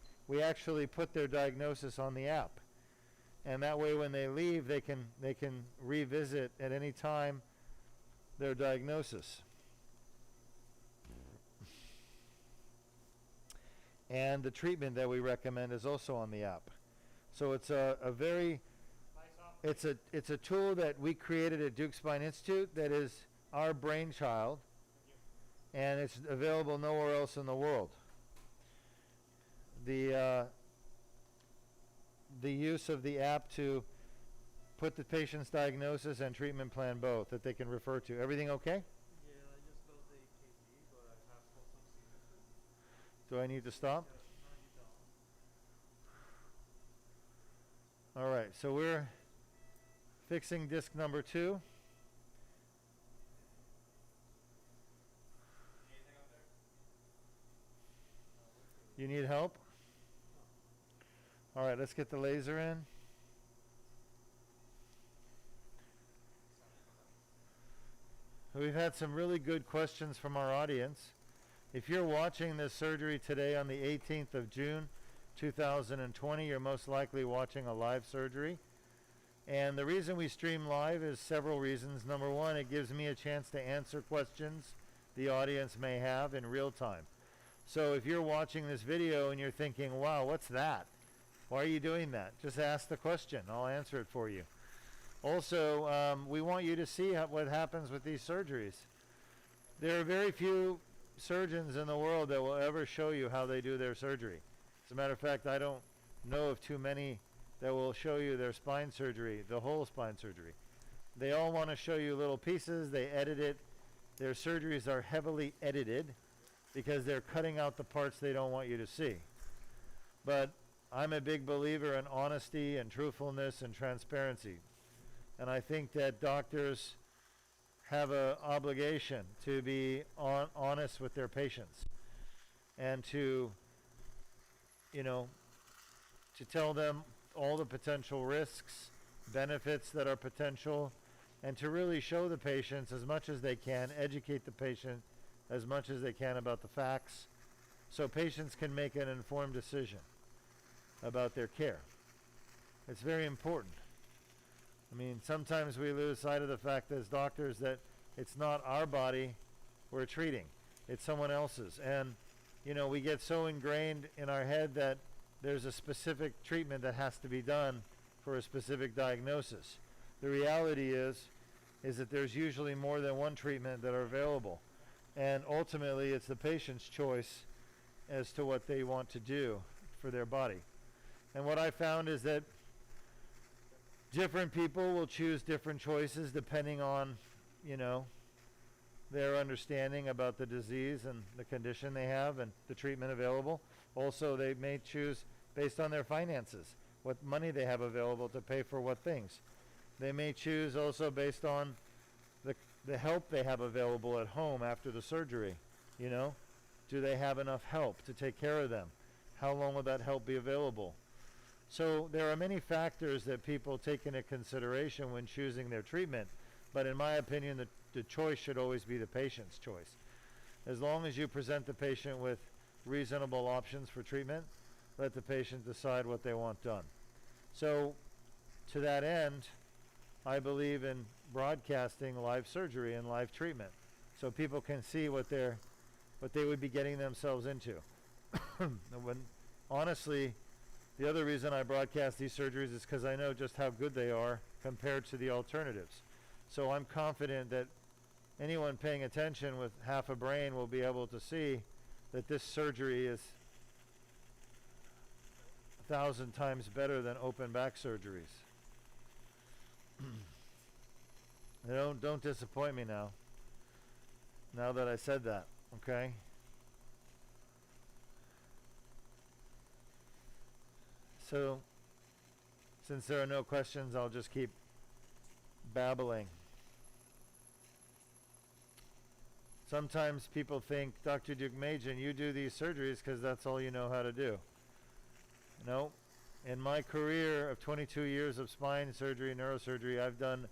actually put their diagnosis on the app. And that way when they leave, they can revisit at any time their diagnosis. And the treatment that we recommend is also on the app. So it's a very, it's a tool that we created at Deuk Spine Institute that is our brainchild, and it's available nowhere else in the world. The use of the app to put the patient's diagnosis and treatment plan both that they can refer to. Everything okay? Yeah, I just got the EKG, but I have got some signatures. Do I need to stop? No, you don't. All right, so we're fixing disc number 2. Anything up there? You need help? All right, let's get the laser in. We've had some really good questions from our audience. If you're watching this surgery today on the 18th of June, 2020, you're most likely watching a live surgery. And the reason we stream live is several reasons. Number one, it gives me a chance to answer questions the audience may have in real time. So if you're watching this video and you're thinking, wow, what's that? Why are you doing that? Just ask the question. I'll answer it for you. Also, we want you to see what happens with these surgeries. There are very few surgeons in the world that will ever show you how they do their surgery. As a matter of fact, I don't know of too many that will show you their spine surgery, the whole spine surgery. They all want to show you little pieces. They edit it. Their surgeries are heavily edited because they're cutting out the parts they don't want you to see. But I'm a big believer in honesty and truthfulness and transparency. And I think that doctors have an obligation to be honest with their patients and to, to tell them all the potential risks, benefits that are potential, and to really show the patients as much as they can, educate the patient as much as they can about the facts, so patients can make an informed decision about their care. It's very important. I mean, sometimes we lose sight of the fact as doctors that it's not our body we're treating, it's someone else's. And, we get so ingrained in our head that there's a specific treatment that has to be done for a specific diagnosis. The reality is that there's usually more than one treatment that are available. And ultimately, it's the patient's choice as to what they want to do for their body. And what I found is that different people will choose different choices depending on, their understanding about the disease and the condition they have and the treatment available. Also, they may choose based on their finances, what money they have available to pay for what things. They may choose also based on the help they have available at home after the surgery. Do they have enough help to take care of them? How long will that help be available? So there are many factors that people take into consideration when choosing their treatment, but in my opinion, the choice should always be the patient's choice. As long as you present the patient with reasonable options for treatment, let the patient decide what they want done. So to that end, I believe in broadcasting live surgery and live treatment so people can see what they would be getting themselves into. Honestly, the other reason I broadcast these surgeries is because I know just how good they are compared to the alternatives. So I'm confident that anyone paying attention with half a brain will be able to see that this surgery is 1,000 times better than open back surgeries. Don't disappoint me now that I said that, okay? So, since there are no questions, I'll just keep babbling. Sometimes people think, Dr. Deukmedjian, you do these surgeries because that's all you know how to do. No. In my career of 22 years of spine surgery, neurosurgery, I've done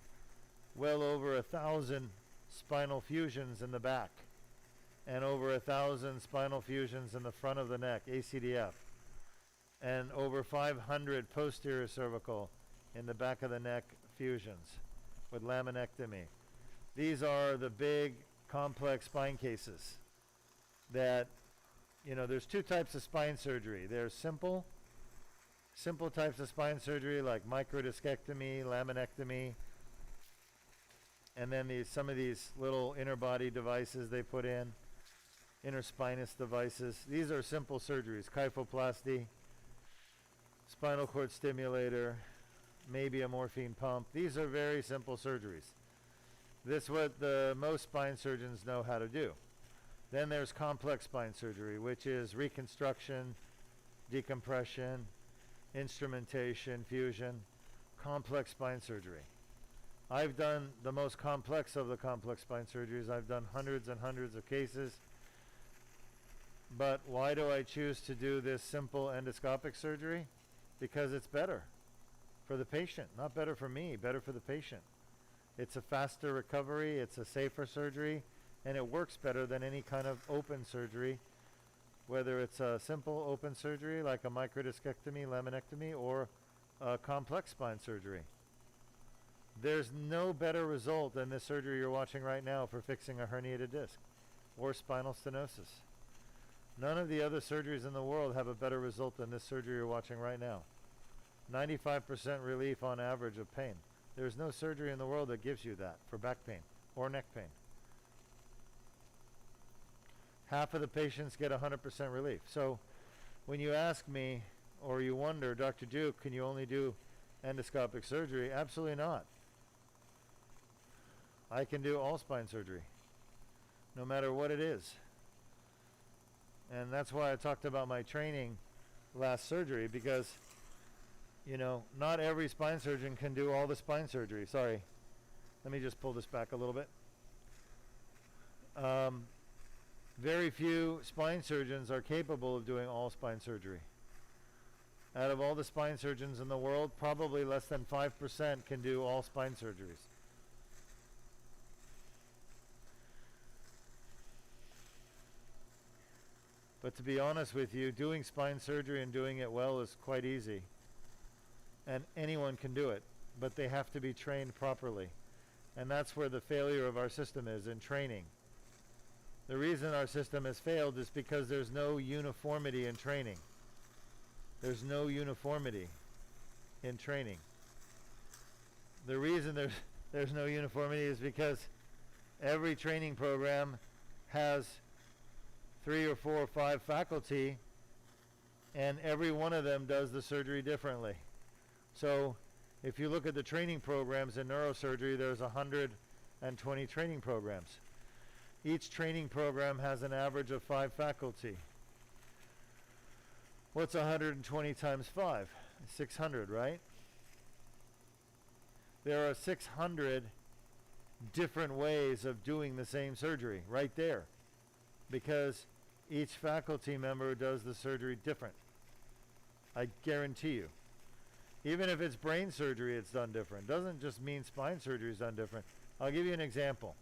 well over 1,000 spinal fusions in the back and over 1,000 spinal fusions in the front of the neck, ACDF, and over 500 posterior cervical in the back of the neck fusions with laminectomy. These are the big complex spine cases that, there's two types of spine surgery. There's simple types of spine surgery like microdiscectomy, laminectomy, and then some of these little inner body devices they put in, interspinous devices. These are simple surgeries, kyphoplasty, spinal cord stimulator, maybe a morphine pump. These are very simple surgeries. This is what the most spine surgeons know how to do. Then there's complex spine surgery, which is reconstruction, decompression, instrumentation, fusion, complex spine surgery. I've done the most complex of the complex spine surgeries. I've done hundreds and hundreds of cases. But why do I choose to do this simple endoscopic surgery? Because it's better for the patient, not better for me, better for the patient. It's a faster recovery, it's a safer surgery, and it works better than any kind of open surgery, whether it's a simple open surgery like a microdiscectomy, laminectomy, or a complex spine surgery. There's no better result than this surgery you're watching right now for fixing a herniated disc or spinal stenosis. None of the other surgeries in the world have a better result than this surgery you're watching right now. 95% relief on average of pain. There's no surgery in the world that gives you that for back pain or neck pain. Half of the patients get 100% relief. So when you ask me, or you wonder, Dr. Deuk, can you only do endoscopic surgery? Absolutely not. I can do all spine surgery, no matter what it is. And that's why I talked about my training last surgery, because, you know, not every spine surgeon can do all the spine surgery. Sorry. Let me just pull this back a little bit. Very few spine surgeons are capable of doing all spine surgery. Out of all the spine surgeons in the world, probably less than 5% can do all spine surgeries. But to be honest with you, doing spine surgery and doing it well is quite easy. And anyone can do it, but they have to be trained properly. And that's where the failure of our system is, in training. The reason our system has failed is because there's no uniformity in training. There's no uniformity in training. The reason there's no uniformity is because every training program has 3 or 4 or 5 faculty, and every one of them does the surgery differently. So if you look at the training programs in neurosurgery, there's 120 training programs. Each training program has an average of 5 faculty. What's 120 times 5? 600, right? There are 600 different ways of doing the same surgery right there, because each faculty member does the surgery different. I guarantee you. Even if it's brain surgery, it's done different. Doesn't just mean spine surgery is done different. I'll give you an example.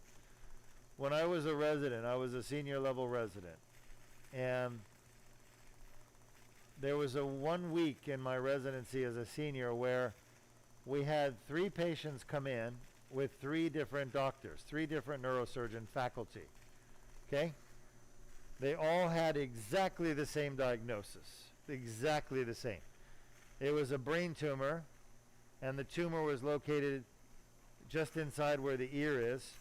When I was a resident, I was a senior level resident, and there was a 1 week in my residency as a senior where we had 3 patients come in with 3 different doctors, 3 different neurosurgeon faculty. Okay? They all had exactly the same diagnosis, exactly the same. It was a brain tumor, and the tumor was located just inside where the ear is.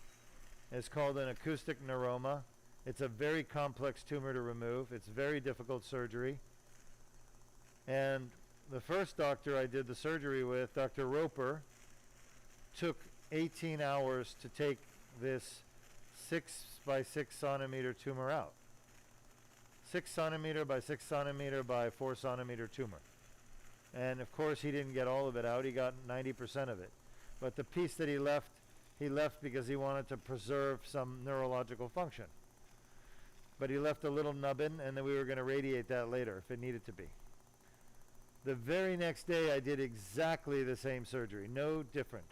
It's called an acoustic neuroma. It's a very complex tumor to remove. It's very difficult surgery. And the first doctor I did the surgery with, Dr. Roper, took 18 hours to take this 6 by 6 centimeter tumor out. 6 centimeter by 6 centimeter by 4 centimeter tumor. And of course he didn't get all of it out. He got 90% of it. But the piece that he left because he wanted to preserve some neurological function. But he left a little nubbin, and then we were going to radiate that later if it needed to be. The very next day I did exactly the same surgery, no different.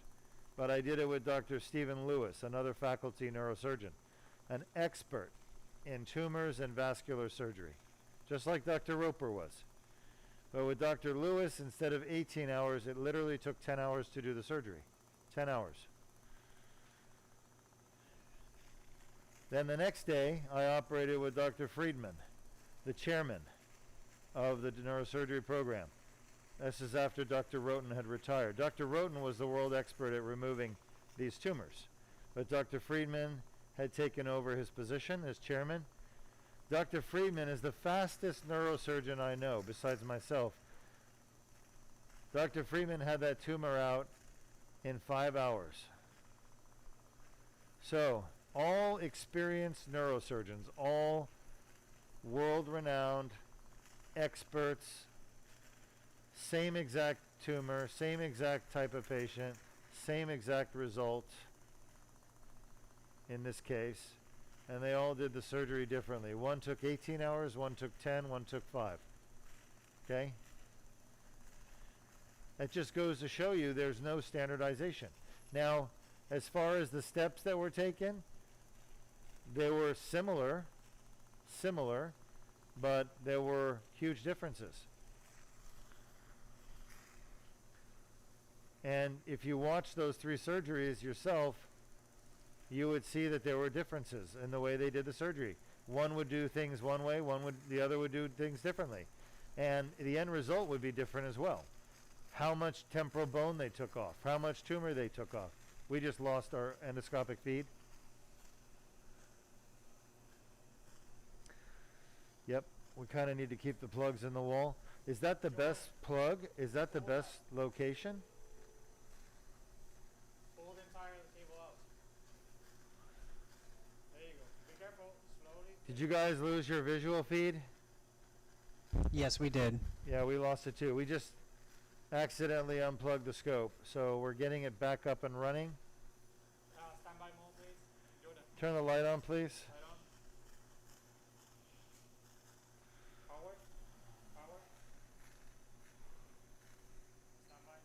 But I did it with Dr. Stephen Lewis, another faculty neurosurgeon, an expert in tumors and vascular surgery, just like Dr. Roper was. But with Dr. Lewis, instead of 18 hours, it literally took 10 hours to do the surgery. 10 hours. Then the next day, I operated with Dr. Friedman, the chairman of the neurosurgery program. This is after Dr. Roten had retired. Dr. Roten was the world expert at removing these tumors, but Dr. Friedman had taken over his position as chairman. Dr. Friedman is the fastest neurosurgeon I know, besides myself. Dr. Friedman had that tumor out in 5 hours. So, all experienced neurosurgeons, all world-renowned experts, same exact tumor, same exact type of patient, same exact result in this case, and they all did the surgery differently. One took 18 hours, one took 10, one took 5. Okay? That just goes to show you there's no standardization. Now, as far as the steps that were taken, they were similar, but there were huge differences. And if you watch those 3 surgeries yourself, you would see that there were differences in the way they did the surgery. One would do things one way, the other would do things differently. And the end result would be different as well. How much temporal bone they took off, how much tumor they took off. We just lost our endoscopic feed. Yep, we kind of need to keep the plugs in the wall. Is that the best plug? Is that the best location? Pull the entire cable out. There you go. Be careful. Slowly. Did you guys lose your visual feed? Yes, we did. Yeah, we lost it too. We just accidentally unplugged the scope. So we're getting it back up and running. Standby mode, please. Jordan, Turn the light on, please. light on. Power. Power. Standby.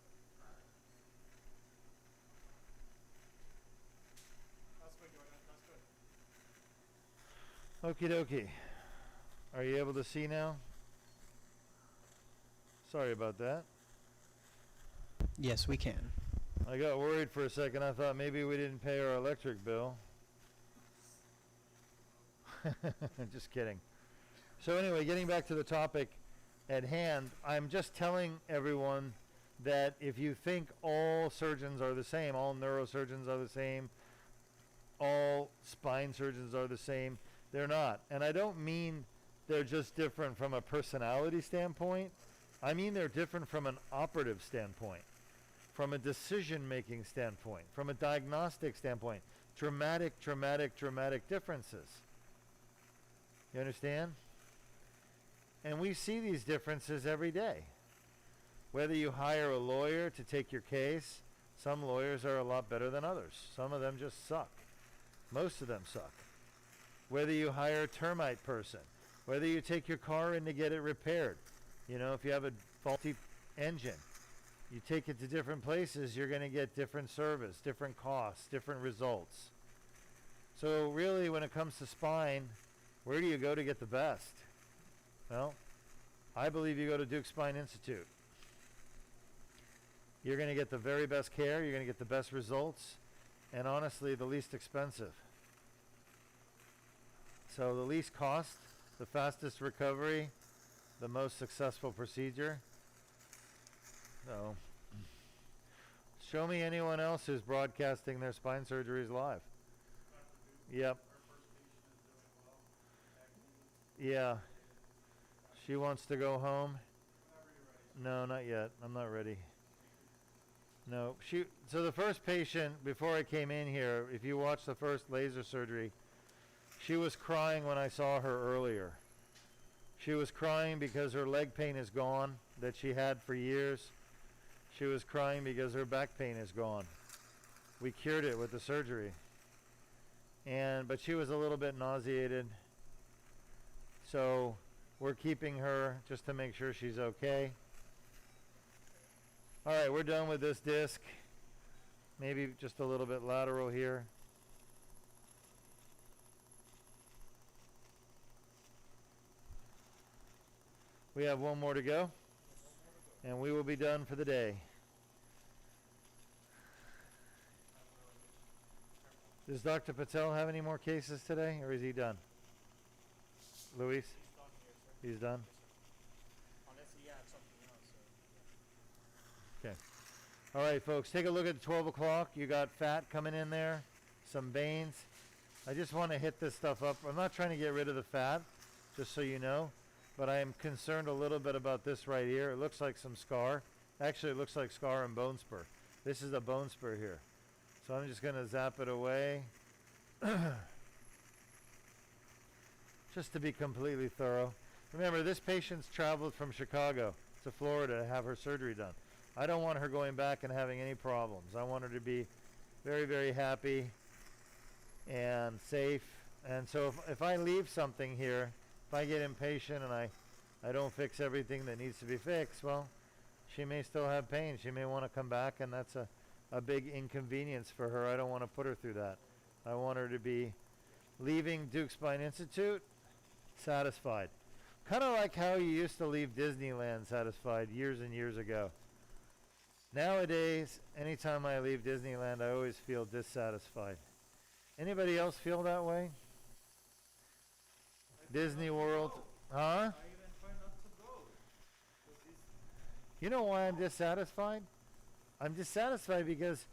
That's good, Jordan. That's good. Okie dokie. Are you able to see now? Sorry about that. Yes, we can. I got worried for a second. I thought maybe we didn't pay our electric bill. Just kidding. So anyway, getting back to the topic at hand, I'm just telling everyone that if you think all surgeons are the same, all neurosurgeons are the same, all spine surgeons are the same, they're not. And I don't mean they're just different from a personality standpoint. I mean they're different from an operative standpoint, from a decision-making standpoint, from a diagnostic standpoint. Dramatic differences. You understand? And we see these differences every day. Whether you hire a lawyer to take your case, some lawyers are a lot better than others. Some of them just suck. Most of them suck. Whether you hire a termite person, whether you take your car in to get it repaired, you know, if you have a faulty engine, you take it to different places, you're going to get different service, different costs, different results. So really, when it comes to spine, where do you go to get the best? Well, I believe you go to Deuk Spine Institute. You're going to get the very best care, you're going to get the best results, and honestly, the least expensive. So the least cost, the fastest recovery, the most successful procedure. So, show me anyone else who's broadcasting their spine surgeries live. Yep. Yeah. She wants to go home. No, not yet. I'm not ready. No. So the first patient, before I came in here, if you watch the first laser surgery, she was crying when I saw her earlier. She was crying because her leg pain is gone that she had for years. She was crying because her back pain is gone. We cured it with the surgery. But she was a little bit nauseated. So we're keeping her just to make sure she's okay. All right, we're done with this disc. Maybe just a little bit lateral here. We have one more to go, and we will be done for the day. Does Dr. Patel have any more cases today, or is he done? Luis? He's done? Unless he adds something else. Okay. All right, folks, take a look at 12 o'clock. You got fat coming in there, some veins. I just want to hit this stuff up. I'm not trying to get rid of the fat, just so you know. But I am concerned a little bit about this right here. It looks like some scar. Actually, it looks like scar and bone spur. This is a bone spur here. So I'm just going to zap it away. Just to be completely thorough. Remember, this patient's traveled from Chicago to Florida to have her surgery done. I don't want her going back and having any problems. I want her to be very, very happy and safe. And so if I leave something here, if I get impatient and I don't fix everything that needs to be fixed, well, she may still have pain. She may want to come back, and that's a big inconvenience for her. I don't want to put her through that. I want her to be leaving Deuk Spine Institute satisfied. Kind of like how you used to leave Disneyland satisfied years and years ago. Nowadays, anytime I leave Disneyland, I always feel dissatisfied. Anybody else feel that way? Disney World. Huh? I even try not to go to Disney. You know why I'm dissatisfied? I'm dissatisfied because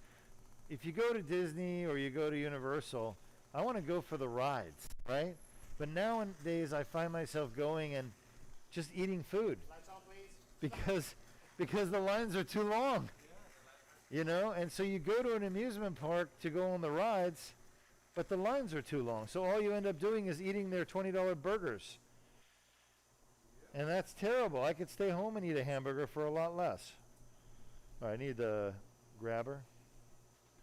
if you go to Disney or you go to Universal, I want to go for the rides, right? But nowadays I find myself going and just eating food because the lines are too long, you know? And so you go to an amusement park to go on the rides, but the lines are too long. So all you end up doing is eating their $20 burgers. And that's terrible. I could stay home and eat a hamburger for a lot less. All right, I need the grabber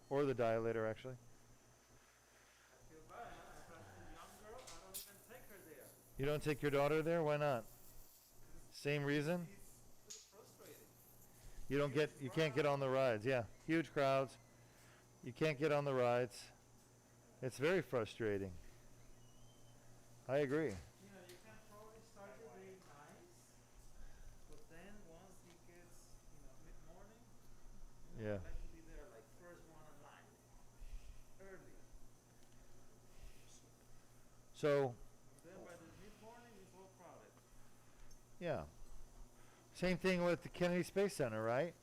or the dilator, actually. I feel bad. Especially the young girl, I don't even take her there. You don't take your daughter there? Why not? Same reason? It's too frustrating. You can't get on the rides. Yeah, huge crowds. You can't get on the rides. It's very frustrating. I agree. You know, you can probably start it very nice, but then once it gets, mid-morning, Yeah. I like to be there like first one in line, early. So, Then by the mid-morning, it's all crowded. yeah. Same thing with the Kennedy Space Center, right?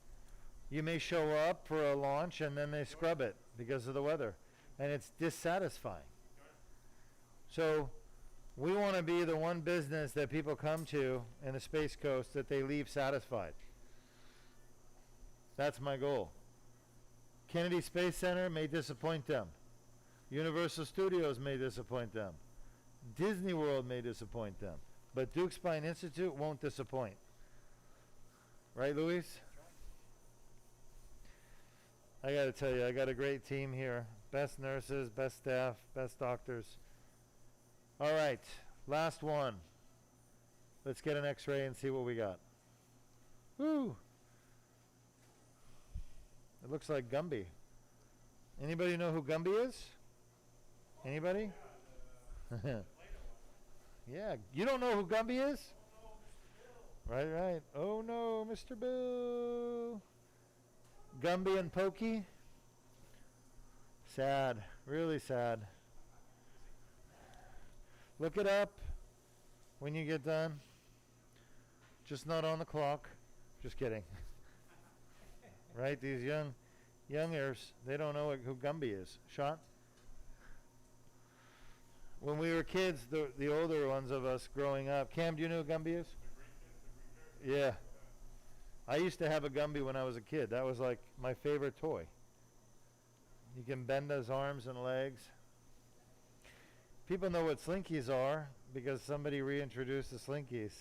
You may show up for a launch and then they scrub it because of the weather. And it's dissatisfying. So, we want to be the one business that people come to in the Space Coast that they leave satisfied. That's my goal. Kennedy Space Center may disappoint them. Universal Studios may disappoint them. Disney World may disappoint them. But Deuk Spine Institute won't disappoint. Right, Luis? I got to tell you, I got a great team here. Best nurses, best staff, best doctors. All right, last one. Let's get an x-ray and see what we got. Woo! It looks like Gumby. Anybody know who Gumby is? Anybody? Yeah, you don't know who Gumby is? Right, right. Oh no, Mr. Bill. Gumby and Pokey. Sad, really sad. Look it up when you get done. Just not on the clock. Just kidding. Right, these youngers, they don't know who Gumby is. Shot? When we were kids, the older ones of us growing up. Cam, do you know who Gumby is? Yeah. I used to have a Gumby when I was a kid. That was like my favorite toy. You can bend his arms and legs. People know what slinkies are because somebody reintroduced the slinkies.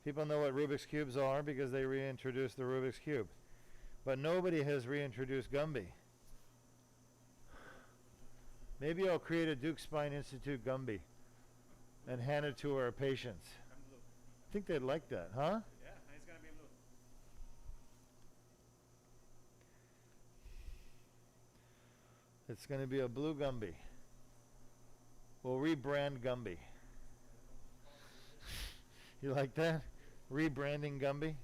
People know what Rubik's Cubes are because they reintroduced the Rubik's Cube. But nobody has reintroduced Gumby. Maybe I'll create a Deuk Spine Institute Gumby and hand it to our patients. I think they'd like that, huh? Yeah, it's gonna be blue. It's going to be a blue Gumby. We'll rebrand Gumby. You like that? Rebranding Gumby?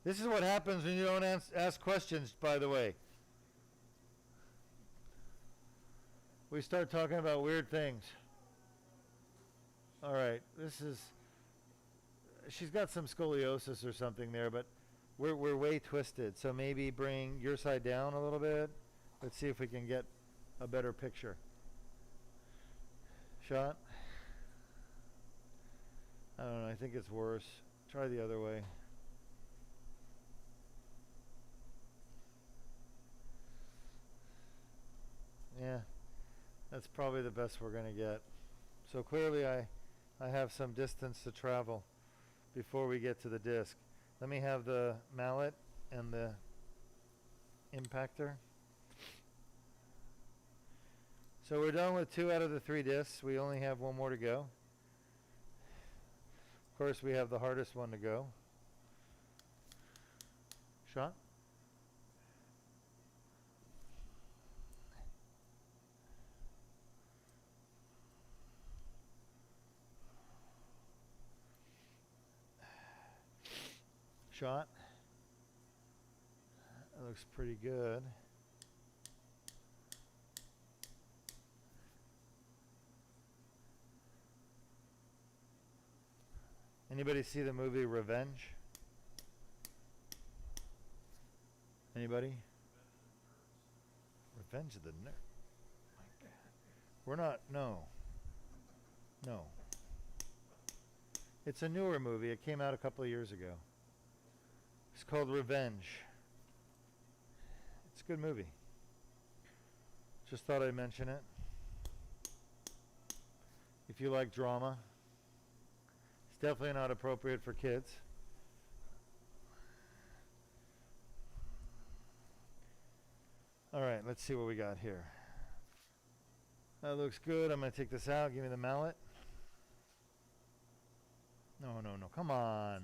This is what happens when you don't ask questions, by the way. We start talking about weird things. All right, she's got some scoliosis or something there, but we're way twisted. So maybe bring your side down a little bit. Let's see if we can get a better picture. Shot? I don't know, I think it's worse. Try the other way. Yeah, that's probably the best we're going to get. So clearly I have some distance to travel before we get to the disc. Let me have the mallet and the impactor. So we're done with 2 out of the 3 discs. We only have 1 more to go. Of course, we have the hardest one to go. Shot? Shot. That looks pretty good. Anybody see the movie Revenge? Anybody? Revenge of the Nerds. We're not, no. No. It's a newer movie. It came out a couple of years ago. It's called Revenge. It's a good movie. Just thought I'd mention it. If you like drama. It's definitely not appropriate for kids. All right, let's see what we got here. That looks good. I'm going to take this out. Give me the mallet. No, no, no. Come on.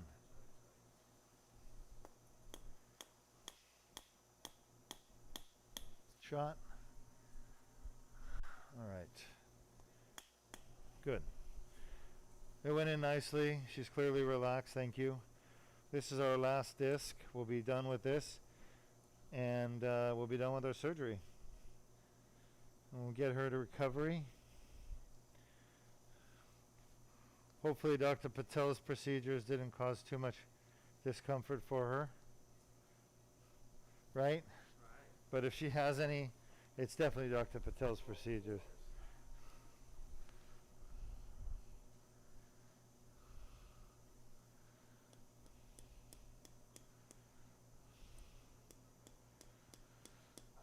Shot. All right. Good. It went in nicely. She's clearly relaxed. Thank you. This is our last disc. We'll be done with this. And we'll be done with our surgery. And we'll get her to recovery. Hopefully Dr. Patel's procedures didn't cause too much discomfort for her. Right? But if she has any, it's definitely Dr. Patel's procedures.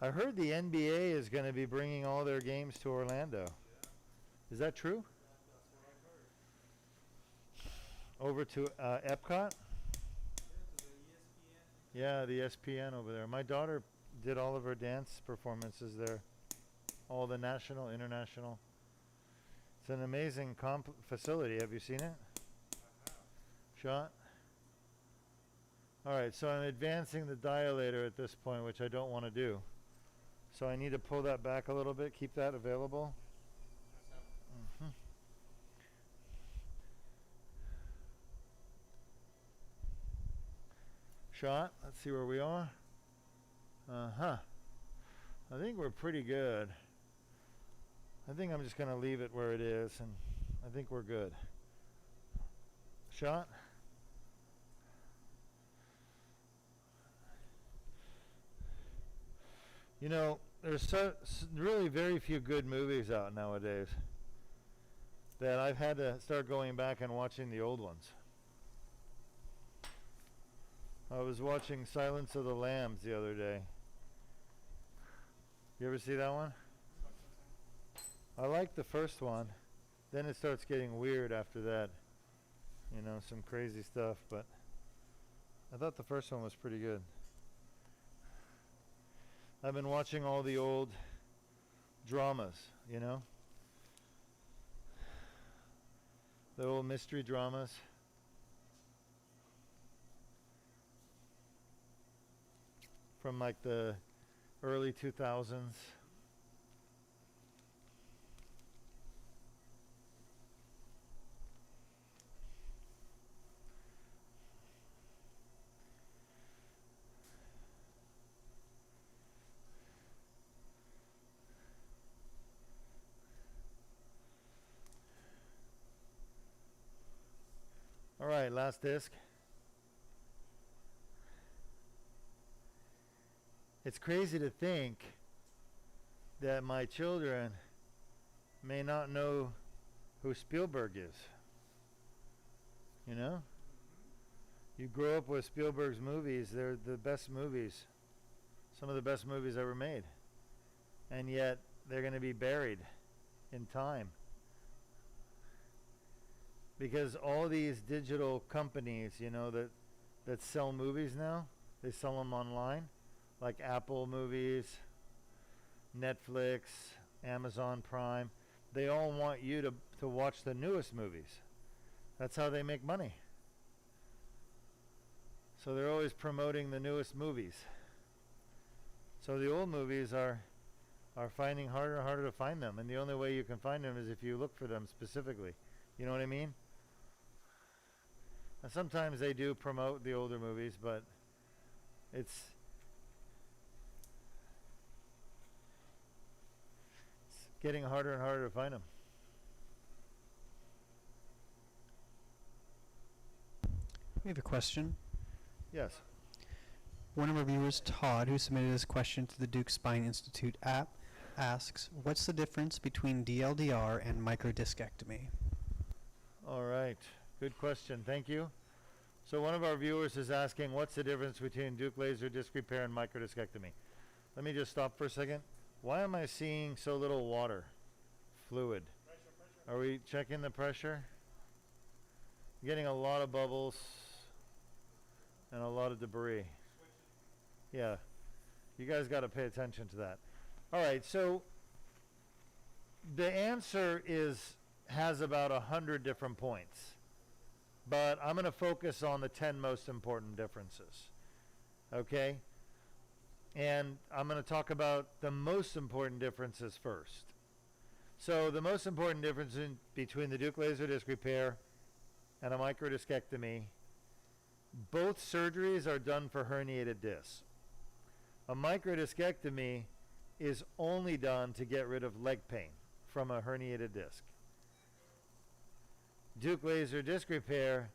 I heard the NBA is going to be bringing all their games to Orlando. Is that true? Over to Epcot? Yeah, the ESPN over there. My daughter did all of her dance performances there. All the national, international. It's an amazing facility. Have you seen it? Shot? All right, so I'm advancing the dilator at this point, which I don't want to do. So I need to pull that back a little bit, keep that available. Mm-hmm. Shot, let's see where we are. Uh-huh. I think we're pretty good. I think I'm just going to leave it where it is, and I think we're good. Shot. You know, there's really very few good movies out nowadays that I've had to start going back and watching the old ones. I was watching Silence of the Lambs the other day. You ever see that one? I like the first one. Then it starts getting weird after that. You know, some crazy stuff, but I thought the first one was pretty good. I've been watching all the old dramas, you know? The old mystery dramas. From like the early 2000s. All right, last disc. It's crazy to think that my children may not know who Spielberg is. You know? You grow up with Spielberg's movies, they're the best movies. Some of the best movies ever made. And yet, they're going to be buried in time. Because all these digital companies, you know, that sell movies now, they sell them online. Like Apple Movies, Netflix, Amazon Prime. They all want you to watch the newest movies. That's how they make money. So they're always promoting the newest movies. So the old movies are finding harder and harder to find them. And the only way you can find them is if you look for them specifically. You know what I mean? And sometimes they do promote the older movies, but it's getting harder and harder to find them. We have a question. Yes. One of our viewers, Todd, who submitted this question to the Duke Spine Institute app, asks, what's the difference between DLDR and microdiscectomy? All right. Good question. Thank you. So one of our viewers is asking, what's the difference between Deuk Laser Disc Repair and microdiscectomy? Let me just stop for a second. Why am I seeing so little water? Fluid. Are we checking the pressure? Getting a lot of bubbles and a lot of debris. Yeah. You guys got to pay attention to that. All right. So the answer has about 100 different points. But I'm going to focus on the 10 most important differences. Okay? And I'm going to talk about the most important differences first. So the most important difference between the Deuk Laser Disc Repair and a microdiscectomy, both surgeries are done for herniated discs. A microdiscectomy is only done to get rid of leg pain from a herniated disc. Deuk Laser Disc Repair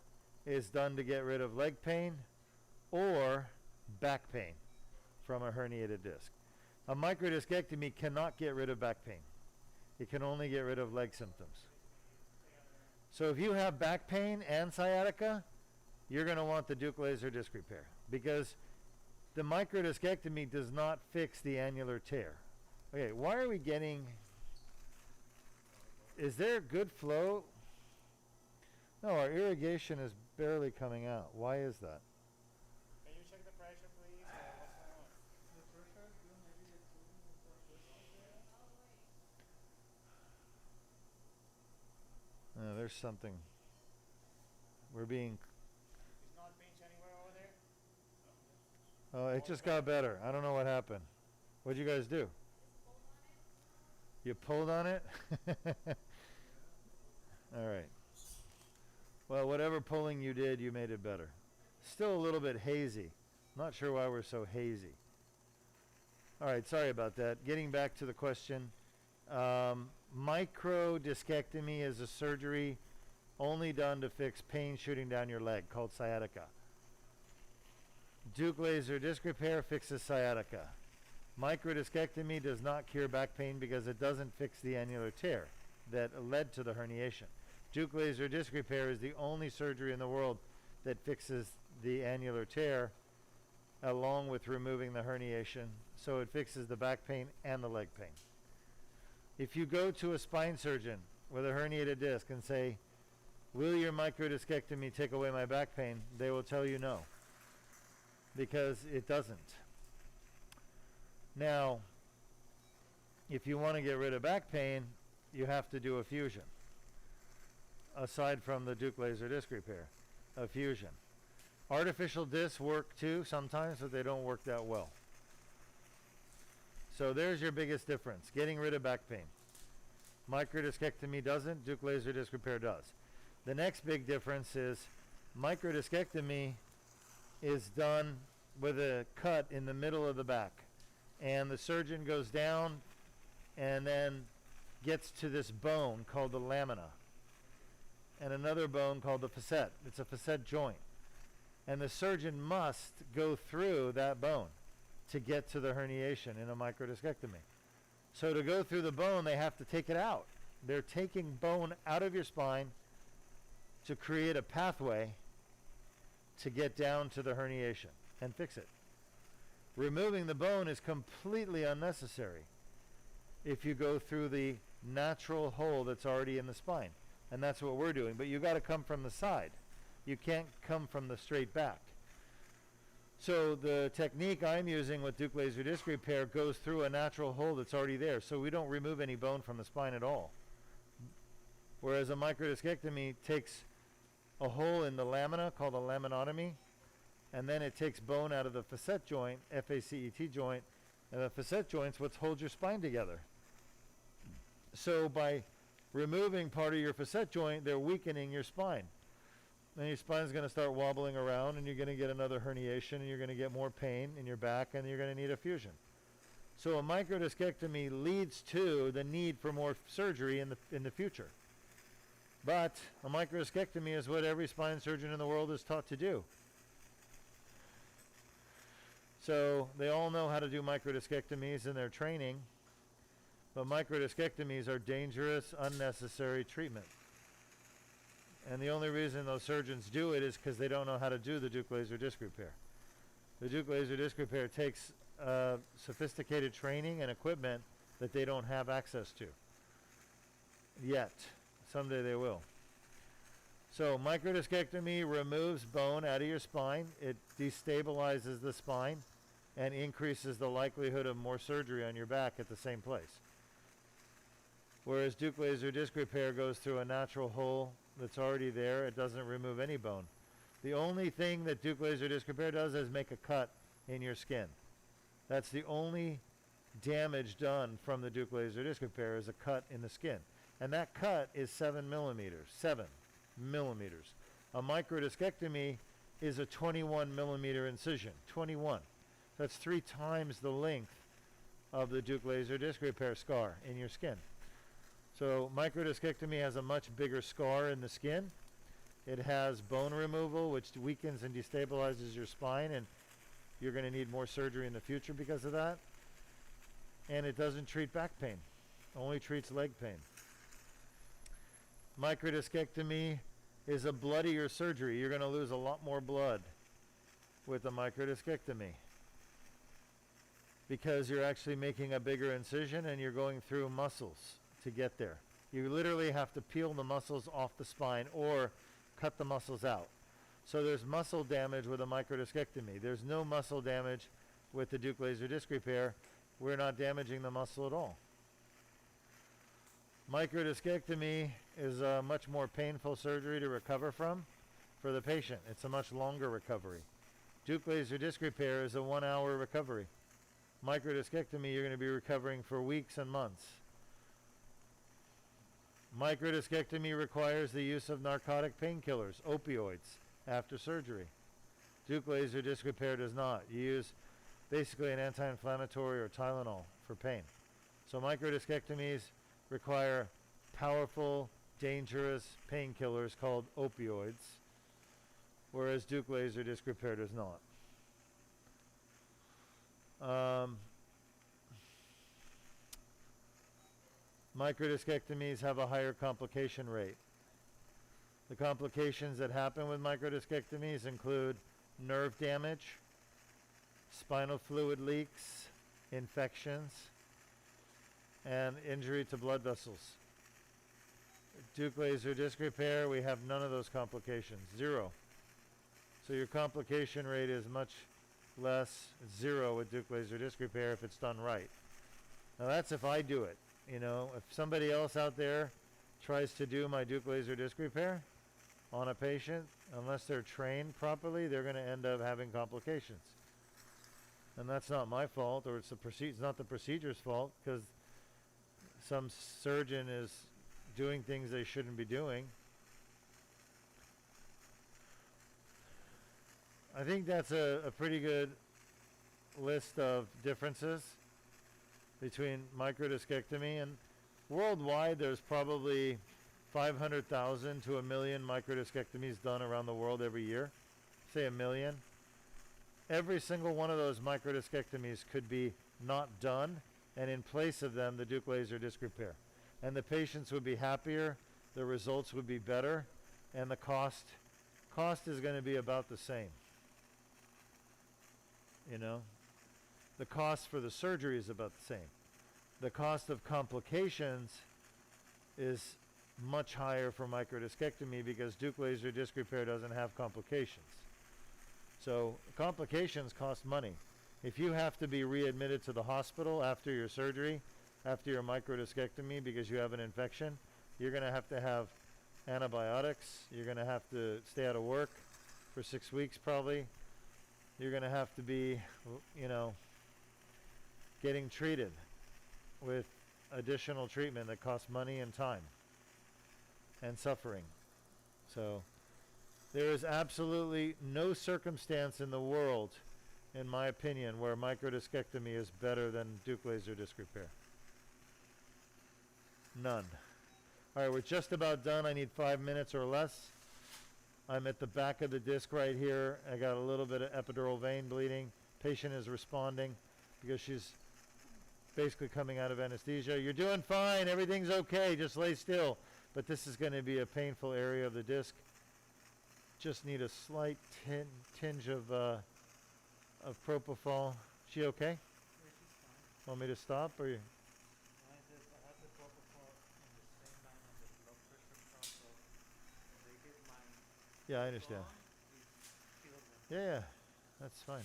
is done to get rid of leg pain or back pain from a herniated disc. A microdiscectomy cannot get rid of back pain. It can only get rid of leg symptoms. So if you have back pain and sciatica, you're going to want the Deuk Laser Disc Repair because the microdiscectomy does not fix the annular tear. Okay, why are we getting... Is there good flow? No, our irrigation is barely coming out. Why is that? Can you check the pressure, please? What's going on? The pressure, you know, maybe it's There's something. We're being... It's not pinch anywhere over there? Oh, it just got better. I don't know what happened. What'd you guys do? You pulled on it? All right. Well, whatever pulling you did, you made it better. Still a little bit hazy. Not sure why we're so hazy. All right, sorry about that. Getting back to the question. Microdiscectomy is a surgery only done to fix pain shooting down your leg, called sciatica. Deuk Laser Disc Repair fixes sciatica. Microdiscectomy does not cure back pain because it doesn't fix the annular tear that led to the herniation. Deuk Laser Disc Repair is the only surgery in the world that fixes the annular tear along with removing the herniation, so it fixes the back pain and the leg pain. If you go to a spine surgeon with a herniated disc and say, will your microdiscectomy take away my back pain? They will tell you no, because it doesn't. Now, if you want to get rid of back pain, you have to do a fusion. Aside from the Deuk Laser Disc Repair, a fusion. Artificial discs work too sometimes, but they don't work that well. So there's your biggest difference, getting rid of back pain. Microdiscectomy doesn't, Deuk Laser Disc Repair does. The next big difference is microdiscectomy is done with a cut in the middle of the back. And the surgeon goes down and then gets to this bone called the lamina and another bone called the facet. It's a facet joint. And the surgeon must go through that bone to get to the herniation in a microdiscectomy. So to go through the bone, they have to take it out. They're taking bone out of your spine to create a pathway to get down to the herniation and fix it. Removing the bone is completely unnecessary if you go through the natural hole that's already in the spine. And that's what we're doing. But you got to come from the side. You can't come from the straight back. So the technique I'm using with Deuk Laser Disc Repair goes through a natural hole that's already there. So we don't remove any bone from the spine at all. Whereas a microdiscectomy takes a hole in the lamina called a laminotomy, and then it takes bone out of the facet joint, F-A-C-E-T joint, and the facet joint's what holds your spine together. So by removing part of your facet joint, they're weakening your spine. Then your spine's going to start wobbling around, and you're going to get another herniation, and you're going to get more pain in your back, and you're going to need a fusion. So a microdiscectomy leads to the need for more surgery in the future. But a microdiscectomy is what every spine surgeon in the world is taught to do. So they all know how to do microdiscectomies in their training, but microdiscectomies are dangerous, unnecessary treatment. And the only reason those surgeons do it is because they don't know how to do the Deuk Laser Disc Repair. The Deuk Laser Disc Repair takes sophisticated training and equipment that they don't have access to yet. Someday they will. So microdiscectomy removes bone out of your spine. It destabilizes the spine and increases the likelihood of more surgery on your back at the same place. Whereas Deuk Laser Disc Repair goes through a natural hole that's already there. It doesn't remove any bone. The only thing that Deuk Laser Disc Repair does is make a cut in your skin. That's the only damage done from the Deuk Laser Disc Repair, is a cut in the skin. And that cut is 7 millimeters. 7 millimeters. A microdiscectomy is a 21 millimeter incision. 21. That's 3 times the length of the Deuk Laser Disc Repair scar in your skin. So microdiscectomy has a much bigger scar in the skin. It has bone removal, which weakens and destabilizes your spine, and you're going to need more surgery in the future because of that. And it doesn't treat back pain. Only treats leg pain. Microdiscectomy is a bloodier surgery. You're going to lose a lot more blood with a microdiscectomy because you're actually making a bigger incision and you're going through muscles to get there. You literally have to peel the muscles off the spine or cut the muscles out. So there's muscle damage with a microdiscectomy. There's no muscle damage with the Deuk Laser Disc Repair. We're not damaging the muscle at all. Microdiscectomy is a much more painful surgery to recover from for the patient. It's a much longer recovery. Deuk Laser Disc Repair is a 1-hour recovery. Microdiscectomy, you're going to be recovering for weeks and months. Microdiscectomy requires the use of narcotic painkillers, opioids, after surgery. Deuk Laser Disc Repair does not. You use basically an anti-inflammatory or Tylenol for pain. So microdiscectomies require powerful, dangerous painkillers called opioids, whereas Deuk Laser Disc Repair does not. Microdiscectomies have a higher complication rate. The complications that happen with microdiscectomies include nerve damage, spinal fluid leaks, infections, and injury to blood vessels. Deuk Laser Disc Repair, we have none of those complications, 0. So your complication rate is much less, 0 with Deuk Laser Disc Repair if it's done right. Now that's if I do it. You know, if somebody else out there tries to do my Deuk Laser Disc Repair on a patient, unless they're trained properly, they're going to end up having complications. And that's not my fault, or it's not the procedure's fault, because some surgeon is doing things they shouldn't be doing. I think that's a pretty good list of differences between microdiscectomy, and worldwide there's probably 500,000 to 1 million microdiscectomies done around the world every year. Say 1 million. Every single one of those microdiscectomies could be not done, and in place of them the Deuk Laser Disc Repair. And the patients would be happier, the results would be better, and the cost is going to be about the same. You know? The cost for the surgery is about the same. The cost of complications is much higher for microdiscectomy because Deuk Laser Disc Repair doesn't have complications. So complications cost money. If you have to be readmitted to the hospital after your surgery, after your microdiscectomy because you have an infection, you're going to have antibiotics. You're going to have to stay out of work for 6 weeks probably. You're going to have to be, you know, getting treated with additional treatment that costs money and time and suffering. So there is absolutely no circumstance in the world, in my opinion, where microdiscectomy is better than Deuk Laser Disc Repair. None. All right, we're just about done. I need 5 minutes or less. I'm at the back of the disc right here. I got a little bit of epidural vein bleeding. Patient is responding because she's basically coming out of anesthesia. You're doing fine. Everything's okay. Just lay still. But this is going to be a painful area of the disc. Just need a slight tinge of propofol. She okay? Yeah, she's fine. Want me to stop or you? I have the propofol in the same line as the blood pressure cuff, so when they get mine Yeah, I understand. gone, it kills them. Yeah, that's fine.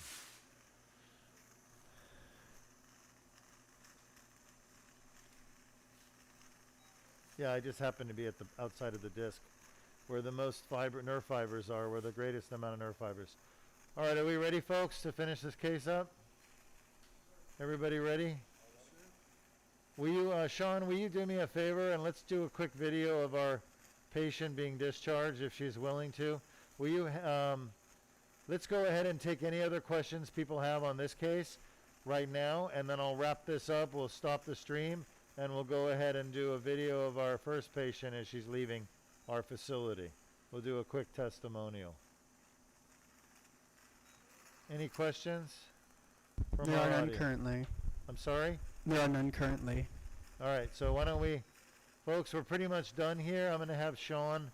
Yeah, I just happen to be at the outside of the disc where the most nerve fibers are, where the greatest amount of nerve fibers. All right, are we ready, folks, to finish this case up? Everybody ready? Will you, Sean, will you do me a favor and let's do a quick video of our patient being discharged if she's willing to. Will you, let's go ahead and take any other questions people have on this case right now, and then I'll wrap this up. We'll stop the stream and we'll go ahead and do a video of our first patient as she's leaving our facility. We'll do a quick testimonial. Any questions from There our are none audience? currently. I'm sorry? There are none currently. All right, so why don't we, folks, we're pretty much done here. I'm going to have Sean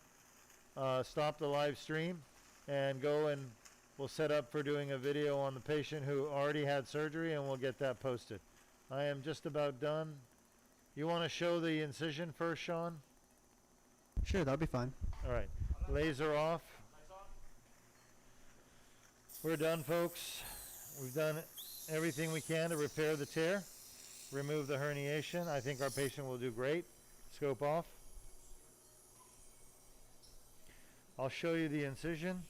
stop the live stream and go and we'll set up for doing a video on the patient who already had surgery, and we'll get that posted. I am just about done. You want to show the incision first, Sean? Sure, that'll be fine. All right, laser off. We're done, folks. We've done everything we can to repair the tear, remove the herniation. I think our patient will do great. Scope off. I'll show you the incision.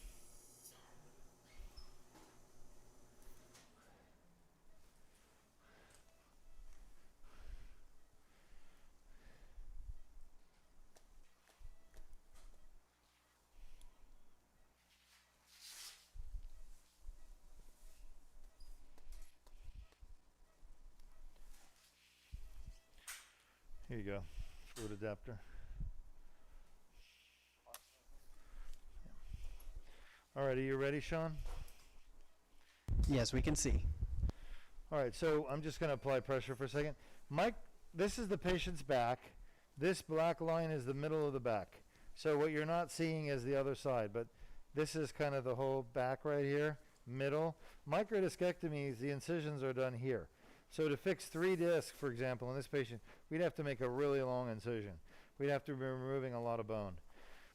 Here you go, fluid adapter. All right, are you ready, Sean? Yes, we can see. All right, so I'm just going to apply pressure for a second. Mike, this is the patient's back. This black line is the middle of the back. So what you're not seeing is the other side, but this is kind of the whole back right here, middle. Microdiscectomies, the incisions are done here. So to fix 3 discs, for example, in this patient, we'd have to make a really long incision. We'd have to be removing a lot of bone.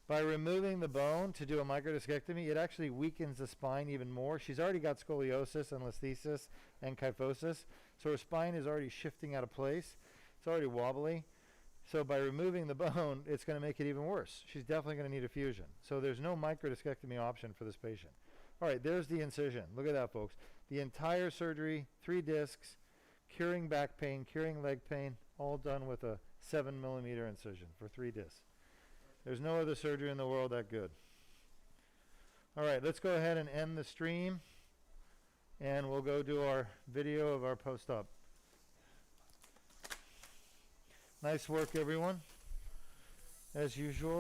By removing the bone to do a microdiscectomy, it actually weakens the spine even more. She's already got scoliosis and listhesis and kyphosis, so her spine is already shifting out of place. It's already wobbly. So by removing the bone, it's going to make it even worse. She's definitely going to need a fusion. So there's no microdiscectomy option for this patient. All right, there's the incision. Look at that, folks. The entire surgery, 3 discs, curing back pain, curing leg pain, all done with a 7mm incision for 3 discs. There's no other surgery in the world that good. All right, let's go ahead and end the stream, and we'll go do our video of our post-op. Nice work, everyone, as usual.